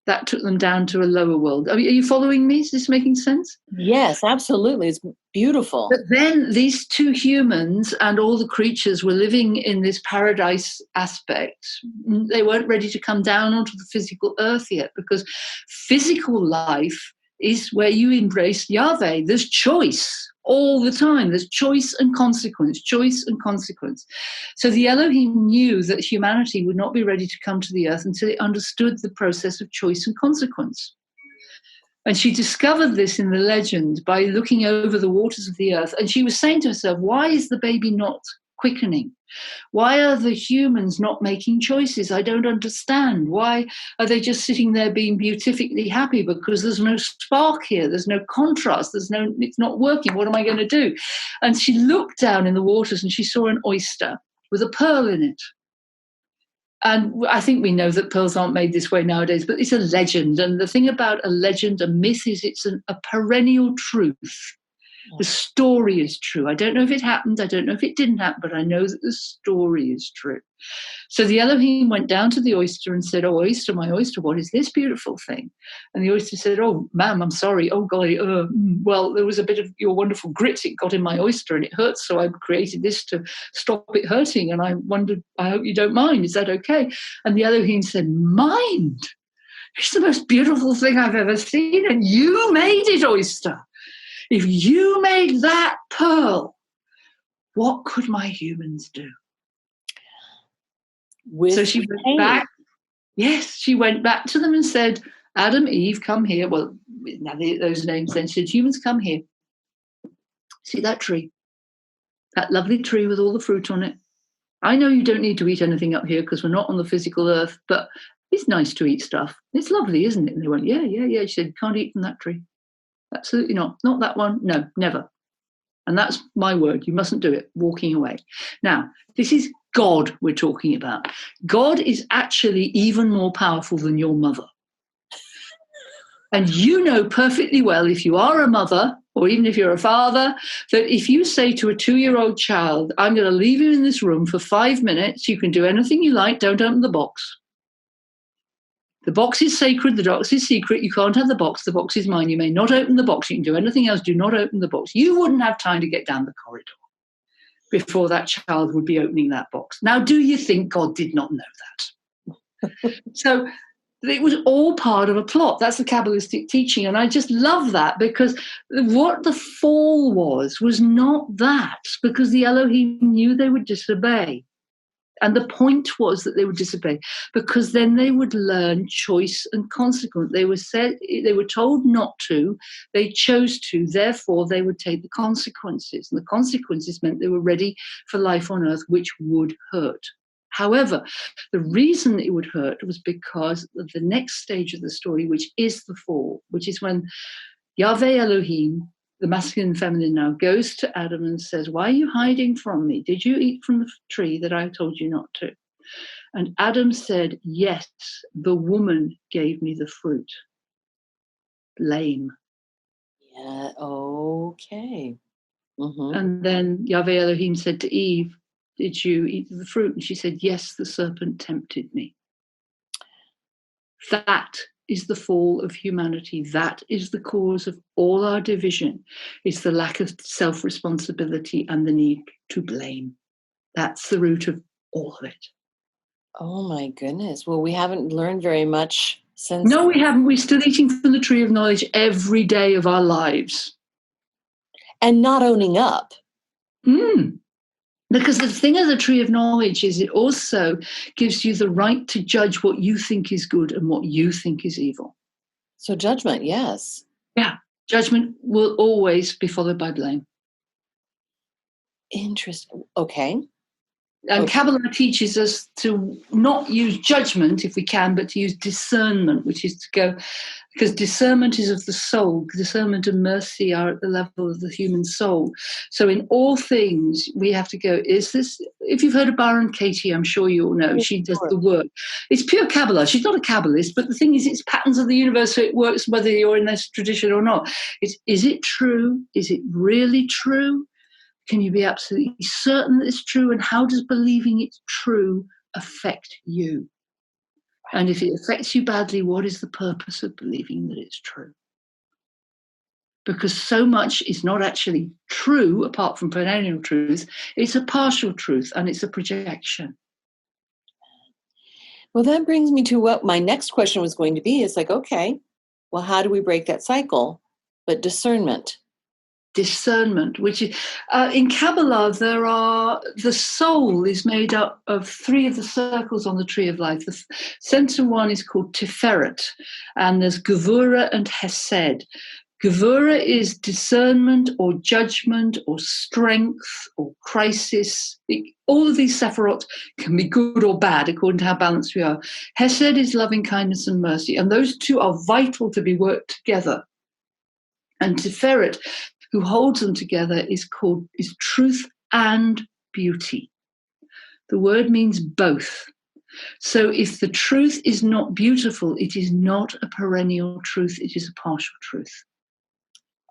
That took them down to a lower world. Are you following me? Is this making sense? Yes, absolutely. It's beautiful. But then these two humans and all the creatures were living in this paradise aspect. They weren't ready to come down onto the physical earth yet, because physical life is where you embrace Yahweh. There's choice all the time. There's choice and consequence, choice and consequence. So the Elohim knew that humanity would not be ready to come to the earth until it understood the process of choice and consequence. And she discovered this in the legend by looking over the waters of the earth. And she was saying to herself, why is the baby not quickening? Why are the humans not making choices? I don't understand. Why are they just sitting there being beatifically happy? Because there's no spark here. There's no contrast. It's not working. What am I going to do? And she looked down in the waters and she saw an oyster with a pearl in it. And I think we know that pearls aren't made this way nowadays, but it's a legend. And the thing about a legend, a myth, is it's a perennial truth. The story is true. I don't know if it happened. I don't know if it didn't happen, but I know that the story is true. So the Elohim went down to the oyster and said, oh, oyster, my oyster, what is this beautiful thing? And the oyster said, oh, ma'am, I'm sorry. Oh, golly, well, there was a bit of your wonderful grit. It got in my oyster and it hurts, so I created this to stop it hurting. And I wondered, I hope you don't mind. Is that okay? And the Elohim said, mind? It's the most beautiful thing I've ever seen, and you made it, oyster. If you made that pearl, what could my humans do? So she went back. Yes, she went back to them and said, Adam, Eve, come here. Well, now those names then. She said, humans, come here. See that tree? That lovely tree with all the fruit on it. I know you don't need to eat anything up here because we're not on the physical earth, but it's nice to eat stuff. It's lovely, isn't it? And they went, yeah. She said, can't eat from that tree. Absolutely not. Not that one. No, never. And that's my word. You mustn't do it. Walking away. Now, this is God we're talking about. God is actually even more powerful than your mother. And you know perfectly well, if you are a mother, or even if you're a father, that if you say to a 2-year-old child, I'm going to leave you in this room for 5 minutes, you can do anything you like, don't open the box. The box is sacred, the box is secret, you can't have the box is mine, you may not open the box, you can do anything else, do not open the box. You wouldn't have time to get down the corridor before that child would be opening that box. Now, do you think God did not know that? So it was all part of a plot. That's the Kabbalistic teaching, and I just love that, because what the fall was not that, because the Elohim knew they would disobey. And the point was that they would disobey, because then they would learn choice and consequence. They were told not to, they chose to, therefore they would take the consequences. And the consequences meant they were ready for life on earth, which would hurt. However, the reason it would hurt was because of the next stage of the story, which is the fall, which is when Yahweh Elohim, the masculine and feminine now, goes to Adam and says, why are you hiding from me? Did you eat from the tree that I told you not to? And Adam said, yes, the woman gave me the fruit. Blame. Yeah, okay. Mm-hmm. And then Yahweh Elohim said to Eve, did you eat the fruit? And she said, yes, the serpent tempted me. That is the fall of humanity. That is the cause of all our division. It's the lack of self-responsibility and the need to blame. That's the root of all of it. Oh my goodness. Well, we haven't learned very much since. No, we haven't. We're still eating from the tree of knowledge every day of our lives. And not owning up. Because the thing of the tree of knowledge is it also gives you the right to judge what you think is good and what you think is evil. So judgment, yes. Yeah. Judgment will always be followed by blame. Interesting. Okay. And Kabbalah teaches us to not use judgment if we can, but to use discernment, which is to go, because discernment is of the soul. Discernment and mercy are at the level of the human soul. So in all things, we have to go, is this, if you've heard of Byron Katie, I'm sure you all know, she does the work. It's pure Kabbalah. She's not a Kabbalist, but the thing is, it's patterns of the universe, so it works whether you're in this tradition or not. Is it true? Is it really true? Can you be absolutely certain that it's true? And how does believing it's true affect you? And if it affects you badly, what is the purpose of believing that it's true? Because so much is not actually true, apart from perennial truth. It's a partial truth, and it's a projection. Well, that brings me to what my next question was going to be. It's like, okay, well, how do we break that cycle? But discernment, which is in Kabbalah, the soul is made up of three of the circles on the tree of life. The center one is called Tiferet, and there's Gevurah and Hesed. Gevurah is discernment or judgment or strength or crisis. All of these sephirot can be good or bad according to how balanced we are. Hesed is loving kindness and mercy, and those two are vital to be worked together. And Tiferet, who holds them together, is truth and beauty. The word means both. So if the truth is not beautiful, it is not a perennial truth, it is a partial truth.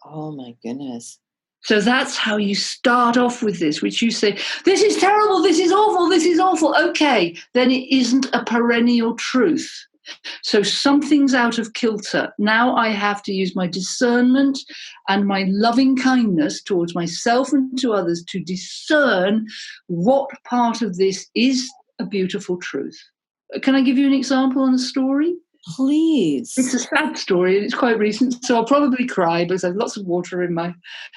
Oh my goodness. So that's how you start off with this, which you say, this is terrible, this is awful, this is awful. Okay, then it isn't a perennial truth. So something's out of kilter. Now I have to use my discernment and my loving kindness towards myself and to others to discern what part of this is a beautiful truth. Can I give you an example on a story? Please. It's a sad story and it's quite recent, so I'll probably cry because I have lots of water in my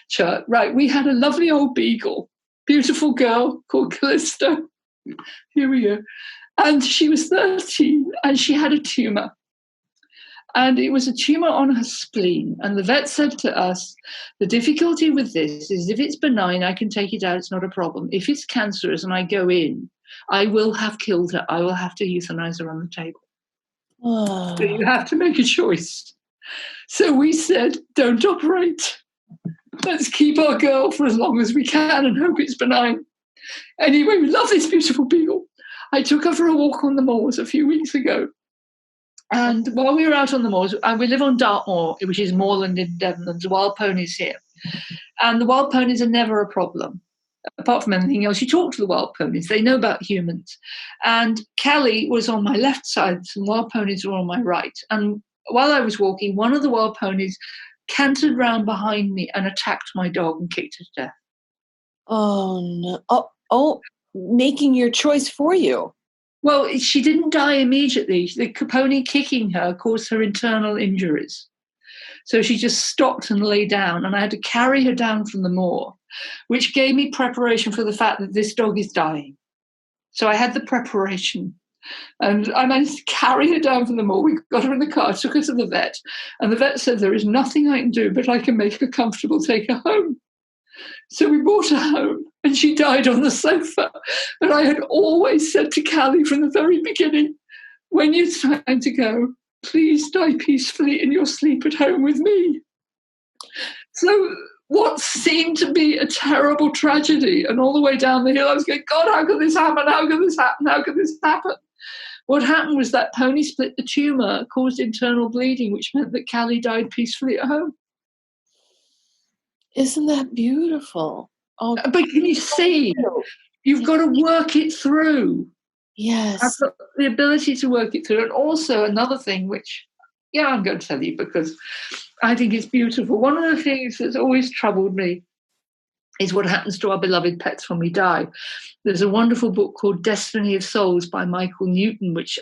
shirt. Right, we had a lovely old beagle, beautiful girl called Callisto. Here we go. And she was 13 and she had a tumour. And it was a tumour on her spleen. And the vet said to us, the difficulty with this is if it's benign, I can take it out, it's not a problem. If it's cancerous and I go in, I will have killed her. I will have to euthanize her on the table. Oh. So you have to make a choice. So we said, don't operate. Let's keep our girl for as long as we can and hope it's benign. Anyway, we love this beautiful beagle. I took her for a walk on the moors a few weeks ago. And while we were out on the moors, and we live on Dartmoor, which is moorland in Devon, there's wild ponies here. And the wild ponies are never a problem. Apart from anything else, you talk to the wild ponies. They know about humans. And Callie was on my left side, some wild ponies were on my right. And while I was walking, one of the wild ponies cantered round behind me and attacked my dog and kicked her to death. Oh, no. Oh, making your choice for you. Well, she didn't die immediately. The pony kicking her caused her internal injuries. So she just stopped and lay down, and I had to carry her down from the moor, which gave me preparation for the fact that this dog is dying. So I had the preparation, and I managed to carry her down from the moor. We got her in the car, took her to the vet, and the vet said, there is nothing I can do, but I can make her comfortable, take her home. So we brought her home, and she died on the sofa. But I had always said to Callie from the very beginning, when it's time to go, please die peacefully in your sleep at home with me. So what seemed to be a terrible tragedy, and all the way down the hill I was going, God, how could this happen? How could this happen? How could this happen? What happened was that pony split the tumour, caused internal bleeding, which meant that Callie died peacefully at home. Isn't that beautiful? Oh, but can you see? You've got to work it through. Yes. I've got the ability to work it through. And also another thing, which, I'm going to tell you because I think it's beautiful. One of the things that's always troubled me is what happens to our beloved pets when we die. There's a wonderful book called Destiny of Souls by Michael Newton, which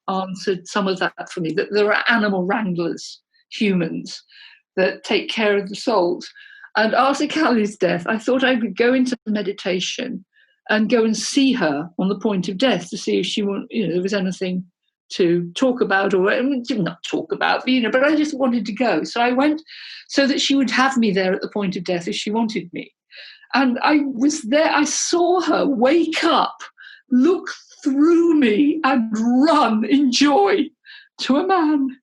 answered some of that for me, that there are animal wranglers, humans, that take care of the souls. And after Callie's death, I thought I would go into meditation and go and see her on the point of death to see if she there was anything to talk about, or not talk about, but I just wanted to go. So I went so that she would have me there at the point of death if she wanted me. And I was there, I saw her wake up, look through me and run in joy to a man.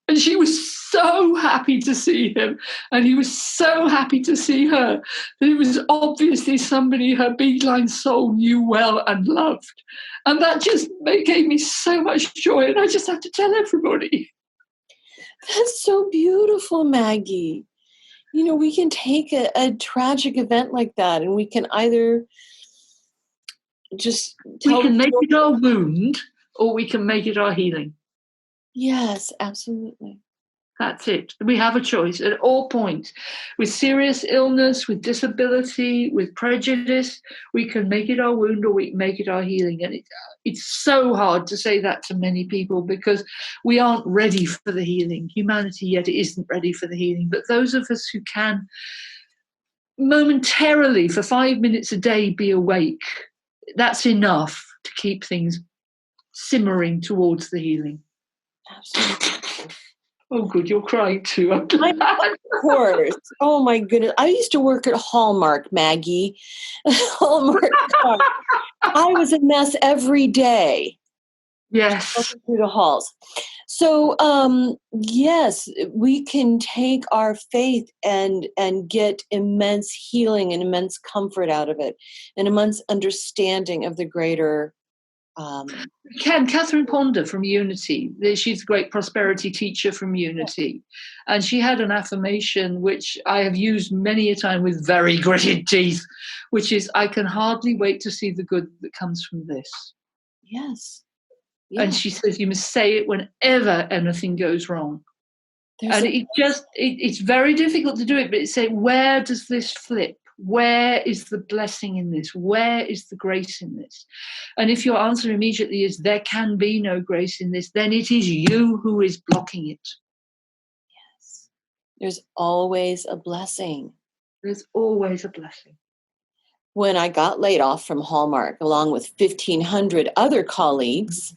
And she was so happy to see him, and he was so happy to see her, that it was obviously somebody her beeline soul knew well and loved. And that just gave me so much joy, and I just had to tell everybody. That's so beautiful, Maggie. We can take a tragic event like that, and we can either just we can make it our wound, or we can make it our healing. Yes, absolutely. That's it. We have a choice at all points. With serious illness, with disability, with prejudice, we can make it our wound, or we can make it our healing. And it's so hard to say that to many people, because we aren't ready for the healing. Humanity yet isn't ready for the healing. But those of us who can momentarily, for 5 minutes a day, be awake, that's enough to keep things simmering towards the healing. Absolutely. Oh, good. You're crying too. Of course. Oh, my goodness. I used to work at Hallmark, Maggie. Hallmark. I was a mess every day. Yes. Through the halls. So, yes, we can take our faith and get immense healing and immense comfort out of it, and immense understanding of the greater. Catherine Ponder from Unity, she's a great prosperity teacher from Unity, and she had an affirmation which I have used many a time with very gritted teeth, which is, I can hardly wait to see the good that comes from this. Yes. And she says you must say it whenever anything goes wrong. It's very difficult to do it, but it's say, where does this flip? Where is the blessing in this? Where is the grace in this? And if your answer immediately is there can be no grace in this, then it is you who is blocking it. Yes. There's always a blessing. There's always a blessing. When I got laid off from Hallmark, along with 1,500 other colleagues,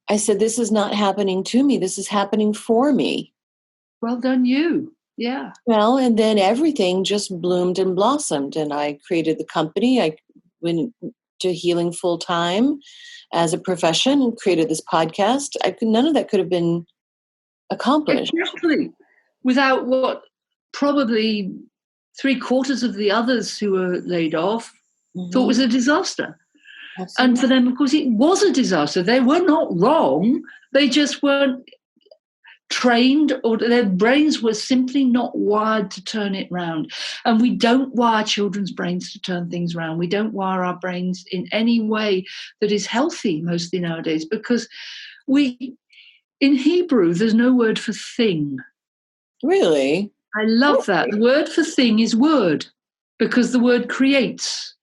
I said, this is not happening to me. This is happening for me. Well done, you. Yeah. Well, and then everything just bloomed and blossomed. And I created the company. I went to healing full time as a profession and created this podcast. None of that could have been accomplished. Exactly. Without what probably 3/4 of the others who were laid off thought was a disaster. Absolutely. And for them, of course, it was a disaster. They were not wrong. They just weren't trained, or their brains were simply not wired to turn it round. And we don't wire children's brains to turn things around. We don't wire our brains in any way that is healthy mostly nowadays, because in Hebrew, there's no word for thing. Really? I love that. The word for thing is word, because the word creates.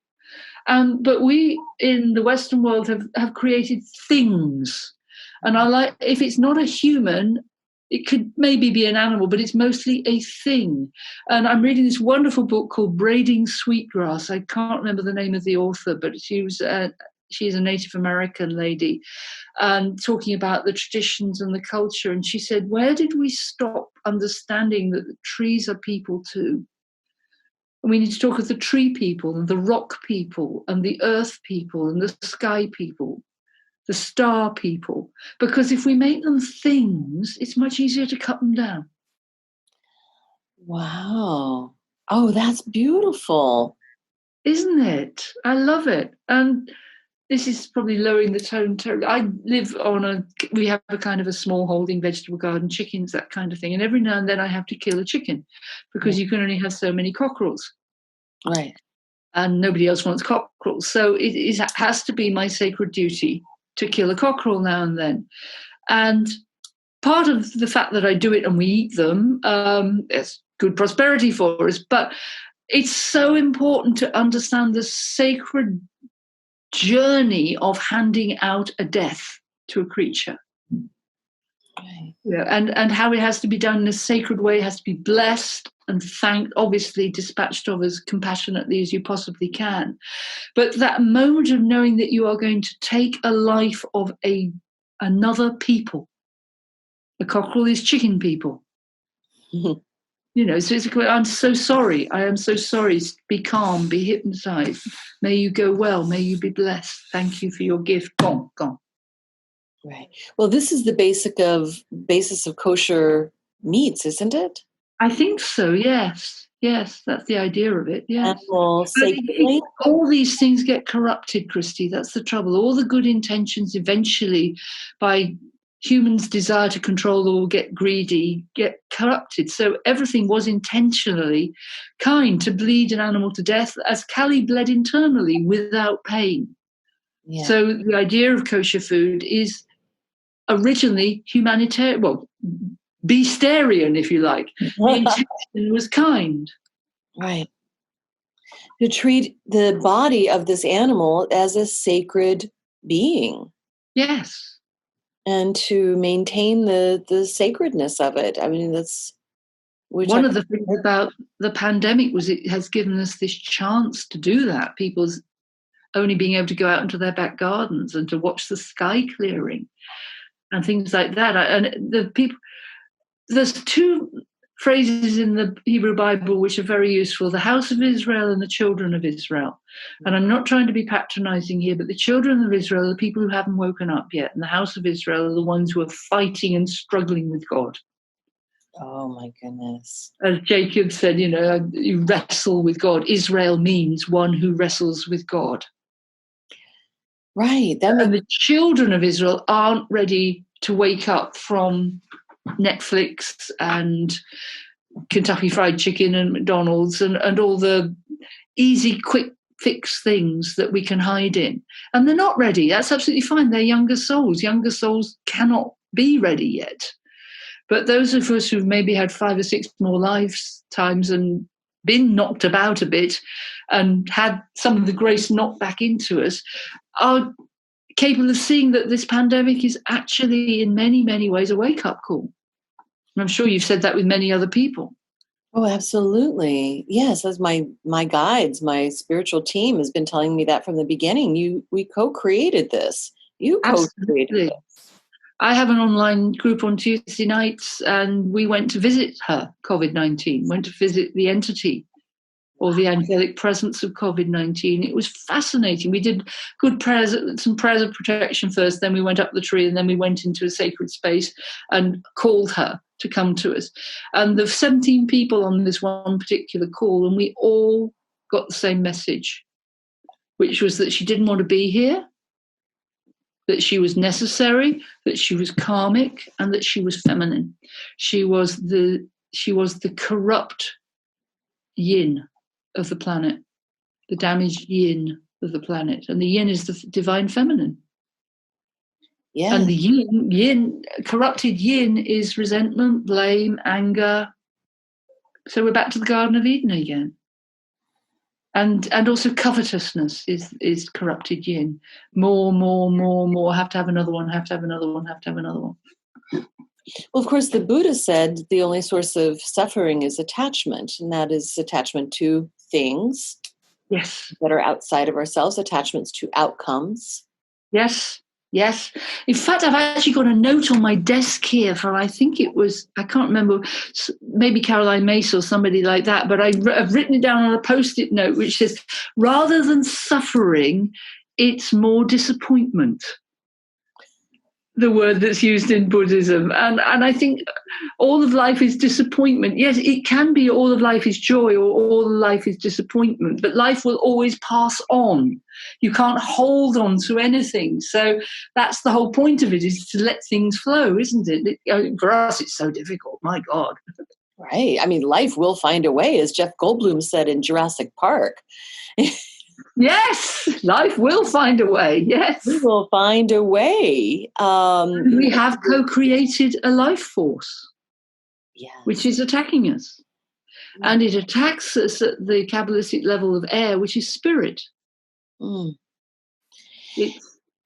But we in the Western world have created things. And I like, if it's not a human, it could maybe be an animal, but it's mostly a thing. And I'm reading this wonderful book called Braiding Sweetgrass. I can't remember the name of the author, but she's a Native American lady, talking about the traditions and the culture. And she said, where did we stop understanding that the trees are people too? And we need to talk of the tree people and the rock people and the earth people and the sky people, the star people, because if we make them things, it's much easier to cut them down. Wow. Oh, that's beautiful. Isn't it? I love it. And this is probably lowering the tone. I live we have a kind of a small holding, vegetable garden, chickens, that kind of thing. And every now and then I have to kill a chicken, because you can only have so many cockerels. Right. And nobody else wants cockerels. So it has to be my sacred duty to kill a cockerel now and then. And part of the fact that I do it and we eat them, it's good prosperity for us. But it's so important to understand the sacred journey of handing out a death to a creature. Right. Yeah, and how it has to be done in a sacred way. It has to be blessed and obviously dispatched of as compassionately as you possibly can. But that moment of knowing that you are going to take a life of another people, the cockerel is chicken people. So I'm so sorry. I am so sorry. Be calm, be hypnotized. May you go well. May you be blessed. Thank you for your gift. Gone. Right. Well, this is the basis of kosher meats, isn't it? I think so. Yes, that's the idea of it. Yes. Animal sacredly. All these things get corrupted, Christy. That's the trouble. All the good intentions eventually, by humans' desire to control or get greedy, get corrupted. So everything was intentionally kind to bleed an animal to death, as Kali bled internally without pain. Yeah. So the idea of kosher food is originally humanitarian, well, beastarian, if you like. The intention was kind. Right. To treat the body of this animal as a sacred being. Yes. And to maintain the sacredness of it. I mean, that's... One of the things about the pandemic was it has given us this chance to do that. People's only being able to go out into their back gardens and to watch the sky clearing and things like that. And there's two phrases in the Hebrew Bible which are very useful: the house of Israel and the children of Israel. And I'm not trying to be patronizing here, but the children of Israel are the people who haven't woken up yet, and the house of Israel are the ones who are fighting and struggling with God. Oh my goodness. As Jacob said, you wrestle with God. Israel means one who wrestles with God. Right. And the children of Israel aren't ready to wake up from Netflix and Kentucky Fried Chicken and McDonald's and all the easy, quick fix things that we can hide in. And they're not ready. That's absolutely fine. They're younger souls. Younger souls cannot be ready yet. But those of us who've maybe had 5 or 6 more lifetimes and been knocked about a bit and had some of the grace knocked back into us are capable of seeing that this pandemic is actually in many, many ways a wake-up call. And I'm sure you've said that with many other people. Oh, absolutely. Yes, as my guides, my spiritual team has been telling me that from the beginning. We co-created this. You co-created this. I have an online group on Tuesday nights, and we went to visit her, COVID-19, went to visit the entity or the angelic presence of COVID-19. It was fascinating. We did good prayers, some prayers of protection first, then we went up the tree, and then we went into a sacred space and called her to come to us. And there were 17 people on this one particular call, and we all got the same message, which was that she didn't want to be here, that she was necessary, that she was karmic, and that she was feminine. She was the corrupt yin of the planet, the damaged yin of the planet. And the yin is the divine feminine. Yeah. And the yin, corrupted yin is resentment, blame, anger. So we're back to the Garden of Eden again. And also covetousness is corrupted yin. More, have to have another one, have to have another one, have to have another one. Well, of course, the Buddha said the only source of suffering is attachment, and that is attachment to things. Yes. That are outside of ourselves, attachments to outcomes. Yes. In fact, I've actually got a note on my desk here for, I think it was, I can't remember, maybe Caroline Mace or somebody like that, but I've written it down on a Post-it note which says, rather than suffering, it's more disappointment. The word that's used in Buddhism. And I think all of life is disappointment. Yes, it can be all of life is joy or all of life is disappointment, but life will always pass on. You can't hold on to anything. So that's the whole point of it, is to let things flow, isn't it? For us, it's so difficult. My God. Right. I mean, life will find a way, as Jeff Goldblum said in Jurassic Park. Yes, life will find a way. Yes. We will find a way. We have co-created a life force, which is attacking us. And it attacks us at the Kabbalistic level of air, which is spirit.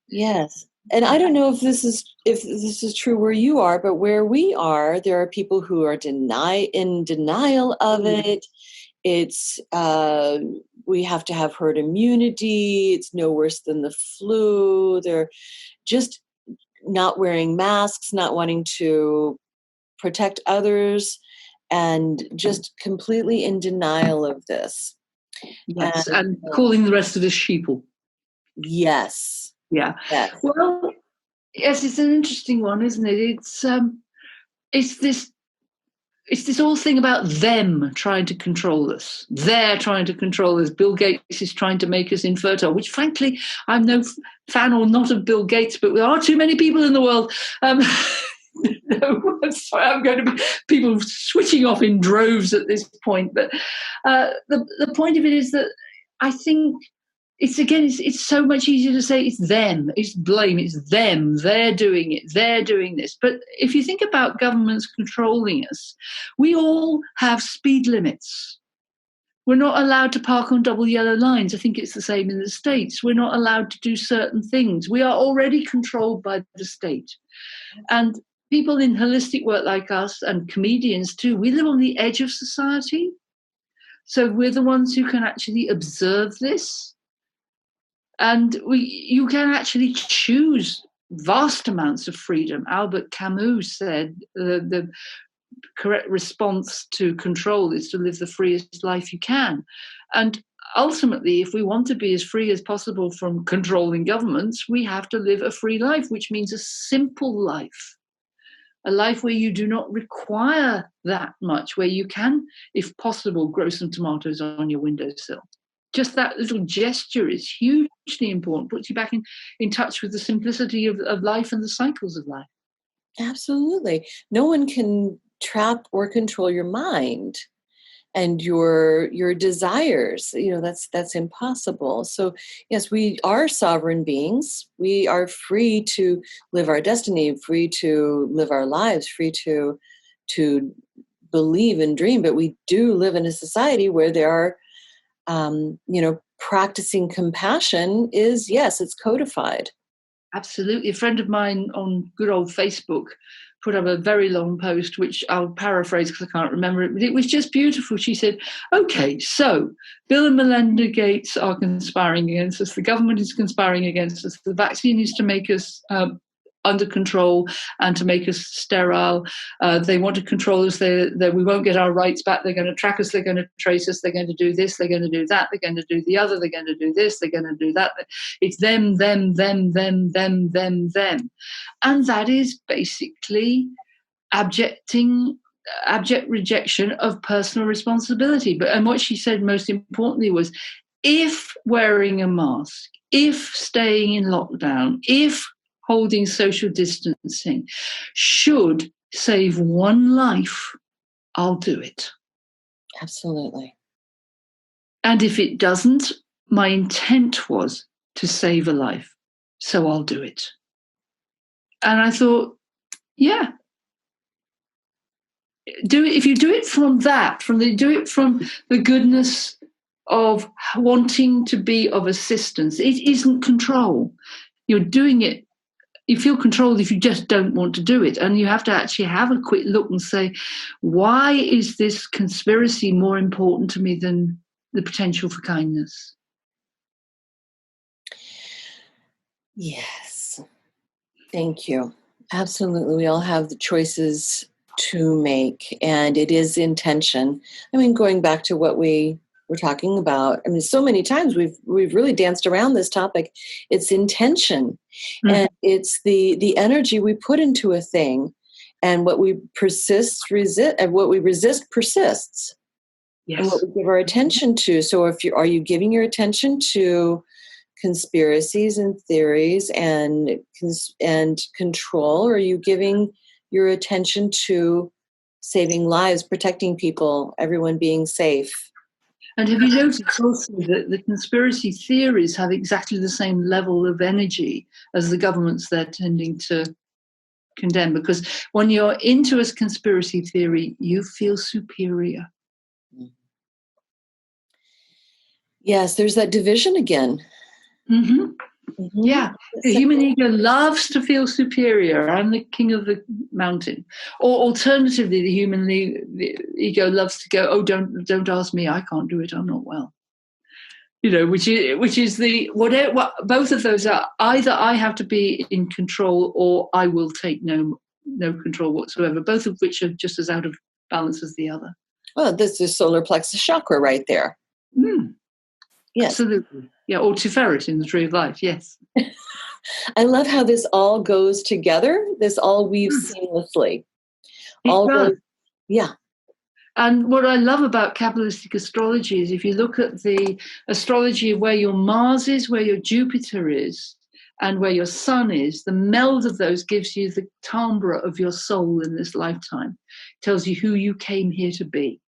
Yes. And I don't know if this is true where you are, but where we are, there are people who are in denial of it. It's we have to have herd immunity. It's no worse than the flu. They're just not wearing masks, not wanting to protect others, and just completely in denial of this. Yes, and calling the rest of us sheeple. Yes. Yeah. Yes. Well, yes, it's an interesting one, isn't it? It's this whole thing about them trying to control us. They're trying to control us. Bill Gates is trying to make us infertile, which frankly, I'm no fan or not of Bill Gates, but there are too many people in the world. No, sorry, I'm going to be people switching off in droves at this point. But the point of it is that I think it's so much easier to say it's them, it's blame, it's them, they're doing it, they're doing this. But if you think about governments controlling us, we all have speed limits. We're not allowed to park on double yellow lines. I think it's the same in the States. We're not allowed to do certain things. We are already controlled by the state. And people in holistic work like us, and comedians too, we live on the edge of society. So we're the ones who can actually observe this. And you can actually choose vast amounts of freedom. Albert Camus said the correct response to control is to live the freest life you can. And ultimately, if we want to be as free as possible from controlling governments, we have to live a free life, which means a simple life. A life where you do not require that much, where you can, if possible, grow some tomatoes on your windowsill. Just that little gesture is hugely important, puts you back in touch with the simplicity of life and the cycles of life. Absolutely. No one can trap or control your mind and your desires. That's impossible. So yes, we are sovereign beings. We are free to live our destiny, free to live our lives, free to believe and dream. But we do live in a society where there are practicing compassion is, yes, it's codified. Absolutely. A friend of mine on good old Facebook put up a very long post, which I'll paraphrase because I can't remember it, but it was just beautiful. She said, okay, so Bill and Melinda Gates are conspiring against us. The government is conspiring against us. The vaccine is to make us under control and to make us sterile. They want to control us. We won't get our rights back. They're going to track us. They're going to trace us. They're going to do this. They're going to do that. They're going to do the other. They're going to do this. They're going to do that. It's them. And that is basically abject rejection of personal responsibility. And what she said most importantly was, if wearing a mask, if staying in lockdown, if holding social distancing should save one life, I'll do it. Absolutely. And if it doesn't, my intent was to save a life, so I'll do it. And I thought, yeah, do it. If you do it from that, do it from the goodness of wanting to be of assistance, it isn't control. You're doing it. You feel controlled if you just don't want to do it. And you have to actually have a quick look and say, why is this conspiracy more important to me than the potential for kindness? Yes. Thank you. Absolutely. We all have the choices to make, and it is intention. I mean, going back to what we were talking about, I mean, so many times we've really danced around this topic. It's intention, and it's the energy we put into a thing, and what we resist, and what we resist persists. Yes. And what we give our attention to. So, are you giving your attention to conspiracies and theories and control, or are you giving your attention to saving lives, protecting people, everyone being safe? And have you noticed also that the conspiracy theories have exactly the same level of energy as the governments they're tending to condemn? Because when you're into a conspiracy theory, you feel superior. Yes, there's that division again. Mm-hmm. Mm-hmm. Yeah, the human ego loves to feel superior. I'm the king of the mountain. Or alternatively, the the ego loves to go, oh, don't ask me. I can't do it. I'm not well. Which is what both of those are. Either I have to be in control, or I will take no control whatsoever. Both of which are just as out of balance as the other. Well, this is solar plexus chakra right there. Mm. Yes. Absolutely. Yeah, or Tiferet in the Tree of Life, yes. I love how this all goes together. This all weaves seamlessly. It does. Yeah. And what I love about Kabbalistic astrology is if you look at the astrology of where your Mars is, where your Jupiter is, and where your Sun is, the meld of those gives you the timbre of your soul in this lifetime. It tells you who you came here to be.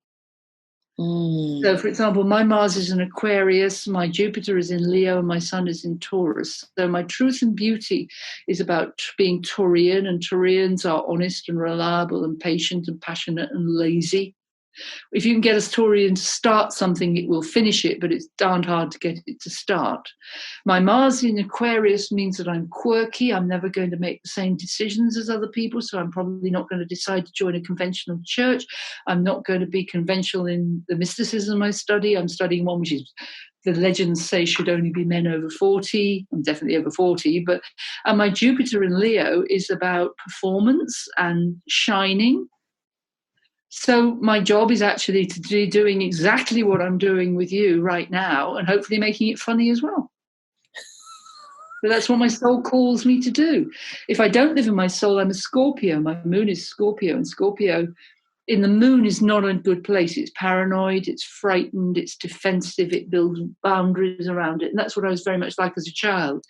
So, for example, my Mars is in Aquarius, my Jupiter is in Leo, and my Sun is in Taurus. So my truth and beauty is about being Taurian, and Taurians are honest and reliable and patient and passionate and lazy. If you can get a Taurian to start something, it will finish it, but it's darned hard to get it to start. My Mars in Aquarius means that I'm quirky. I'm never going to make the same decisions as other people, so I'm probably not going to decide to join a conventional church. I'm not going to be conventional in the mysticism I study. I'm studying one which is the legends say should only be men over 40. I'm definitely over 40. And my Jupiter in Leo is about performance and shining. So my job is actually to be doing exactly what I'm doing with you right now, and hopefully making it funny as well. But that's what my soul calls me to do. If I don't live in my soul, I'm a Scorpio. My moon is Scorpio, and Scorpio in the moon is not a good place. It's paranoid, it's frightened, it's defensive, it builds boundaries around it. And that's what I was very much like as a child.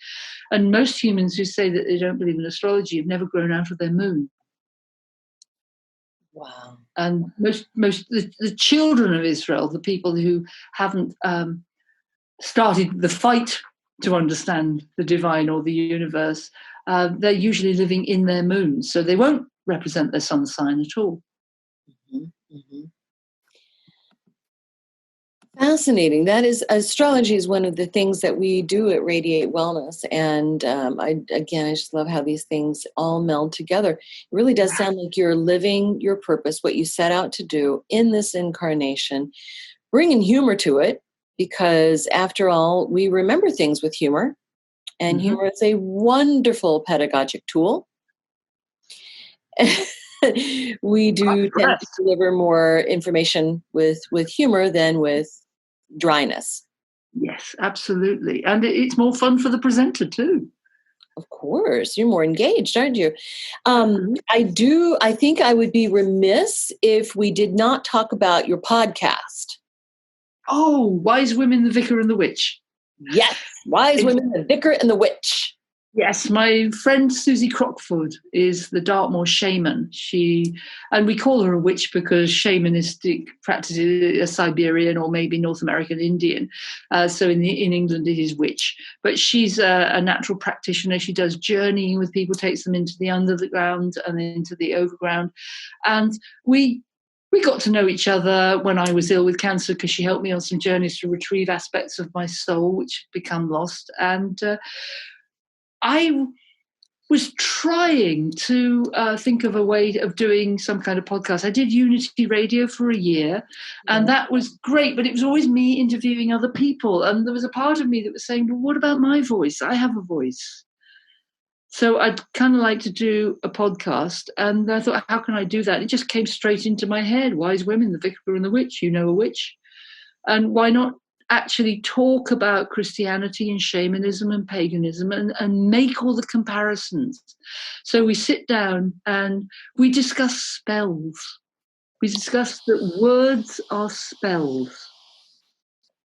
And most humans who say that they don't believe in astrology have never grown out of their moon. Wow. And the children of Israel, the people who haven't started the fight to understand the divine or the universe, they're usually living in their moon, so they won't represent their sun sign at all. Mm-hmm. Mm-hmm. Fascinating. That is, astrology is one of the things that we do at Radiate Wellness. And I just love how these things all meld together. It really does sound like you're living your purpose, what you set out to do in this incarnation, bringing humor to it, because after all, we remember things with humor. And humor is a wonderful pedagogic tool. We do tend to deliver more information with humor than with dryness. Yes, absolutely. And it's more fun for the presenter too. Of course. You're more engaged, aren't you? I think I would be remiss if we did not talk about your podcast. Oh, Wise Women, the Vicar and the Witch. Yes, Wise Women, the Vicar and the Witch. Yes, my friend Susie Crockford is the Dartmoor shaman. And we call her a witch because shamanistic practices are Siberian or maybe North American Indian. So in England it is witch. But she's a natural practitioner. She does journeying with people, takes them into the underground and into the overground. And we got to know each other when I was ill with cancer because she helped me on some journeys to retrieve aspects of my soul which had become lost. And I was trying to think of a way of doing some kind of podcast. I did Unity Radio for a year, and that was great, but it was always me interviewing other people. And there was a part of me that was saying, well, what about my voice? I have a voice. So I'd kind of like to do a podcast, and I thought, how can I do that? It just came straight into my head. Wise Women, the Vicar and the Witch, you know a witch. And why not actually talk about Christianity and shamanism and paganism and make all the comparisons? So we sit down and we discuss spells. We discuss that words are spells,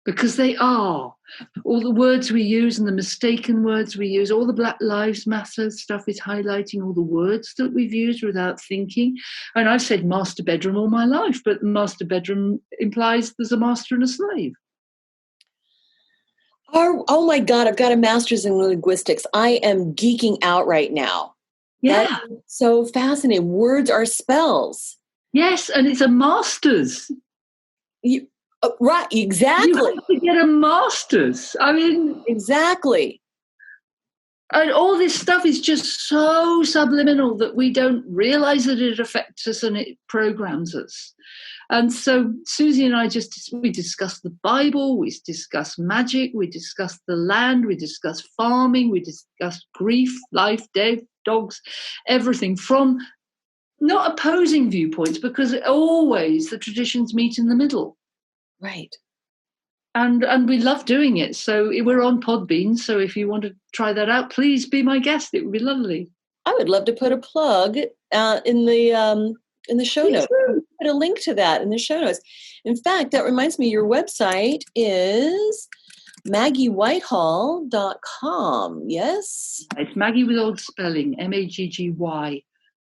because they are. All the words we use and the mistaken words we use, all the Black Lives Matter stuff is highlighting all the words that we've used without thinking. And I've said master bedroom all my life, but master bedroom implies there's a master and a slave. Oh my God, I've got a master's in linguistics. I am geeking out right now. Yeah. That's so fascinating. Words are spells. Yes, and it's a master's. Right, exactly. You have to get a master's. I mean, exactly. And all this stuff is just so subliminal that we don't realize that it affects us and it programs us. And so Susie and I we discussed the Bible, we discussed magic, we discussed the land, we discussed farming, we discussed grief, life, death, dogs, everything from not opposing viewpoints, because always the traditions meet in the middle. Right. And we love doing it. So we're on Podbean. So if you want to try that out, please be my guest. It would be lovely. I would love to put a plug in the show notes. Put a link to that in the show notes. In fact, that reminds me, your website is MaggieWhitehall.com. Yes? It's Maggie with old spelling, Maggy,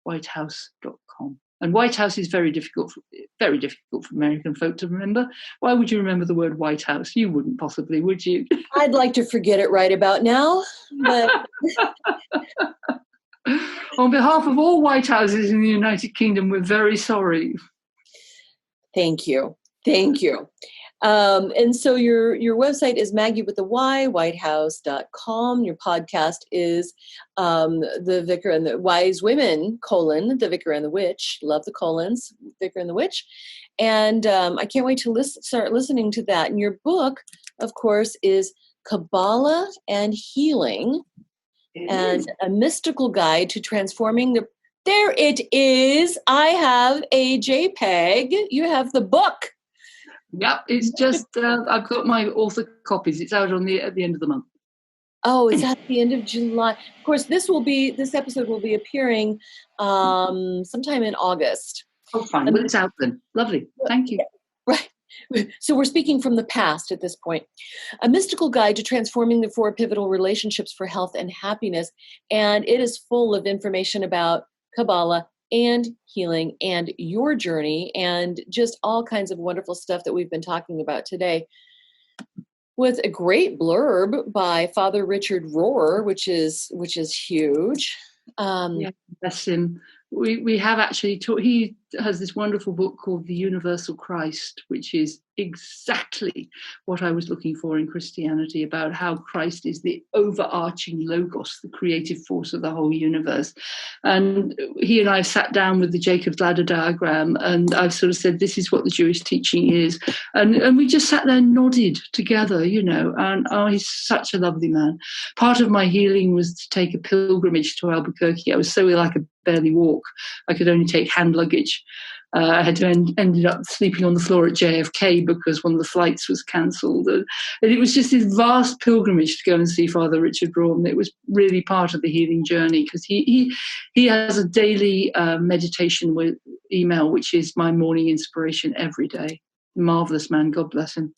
Whitehouse.com. And White House is very difficult for American folk to remember. Why would you remember the word White House? You wouldn't possibly, would you? I'd like to forget it right about now. But on behalf of all White Houses in the United Kingdom, we're very sorry. Thank you. Thank you. And so your website is Maggie with the Y, whitehouse.com. Your podcast is The Vicar and the Wise Women, The Vicar and the Witch. Love the colons, Vicar and the Witch. And I can't wait to start listening to that. And your book, of course, is Kabbalah and Healing, and a mystical guide to transforming the... There it is. I have a JPEG. You have the book. Yep, it's just, I've got my author copies. It's out at the end of the month. Oh, it's at the end of July. Of course, this episode will be appearing sometime in August. Oh, fine. Well, it's out then. Lovely. Thank you. Right. So we're speaking from the past at this point. A mystical guide to transforming the 4 pivotal relationships for health and happiness. And it is full of information about Kabbalah and healing and your journey and just all kinds of wonderful stuff that we've been talking about today, with a great blurb by Father Richard Rohr, which is huge. Yeah, bless him. We have actually he has this wonderful book called The Universal Christ, which is exactly what I was looking for in Christianity, about how Christ is the overarching logos, the creative force of the whole universe. And he and I sat down with the Jacob's Ladder diagram, and I've sort of said, this is what the Jewish teaching is. And we just sat there and nodded together, and he's such a lovely man. Part of my healing was to take a pilgrimage to Albuquerque. I was so ill I could barely walk. I could only take hand luggage. I had to ended up sleeping on the floor at JFK because one of the flights was cancelled. And it was just this vast pilgrimage to go and see Father Richard Rohr. And it was really part of the healing journey, because he has a daily meditation with email, which is my morning inspiration every day. Marvelous man. God bless him.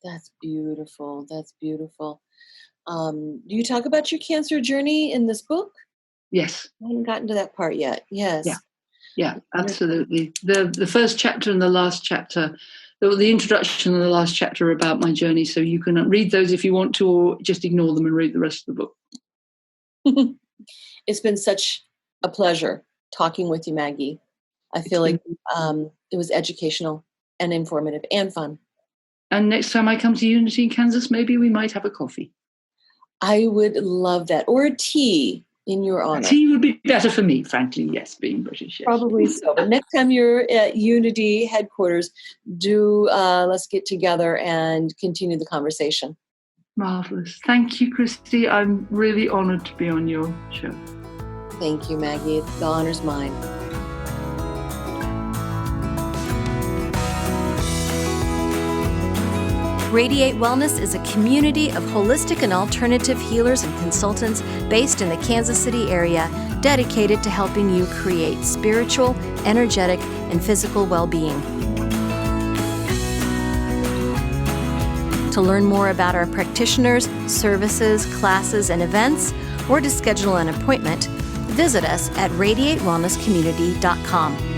That's beautiful. That's beautiful. Do you talk about your cancer journey in this book? Yes. I haven't gotten to that part yet. Yes. Yeah, absolutely. The first chapter and the last chapter, the introduction and the last chapter are about my journey. So you can read those if you want to, or just ignore them and read the rest of the book. It's been such a pleasure talking with you, Maggie. I feel like it was educational and informative and fun. And next time I come to Unity in Kansas, maybe we might have a coffee. I would love that. Or a tea. In your honor. Tea would be better for me, frankly, yes, being British. Yes. Probably so. But next time you're at Unity headquarters, let's get together and continue the conversation. Marvelous. Thank you, Christy. I'm really honored to be on your show. Thank you, Maggie. The honor's mine. Radiate Wellness is a community of holistic and alternative healers and consultants based in the Kansas City area, dedicated to helping you create spiritual, energetic, and physical well-being. To learn more about our practitioners, services, classes, and events, or to schedule an appointment, visit us at radiatewellnesscommunity.com.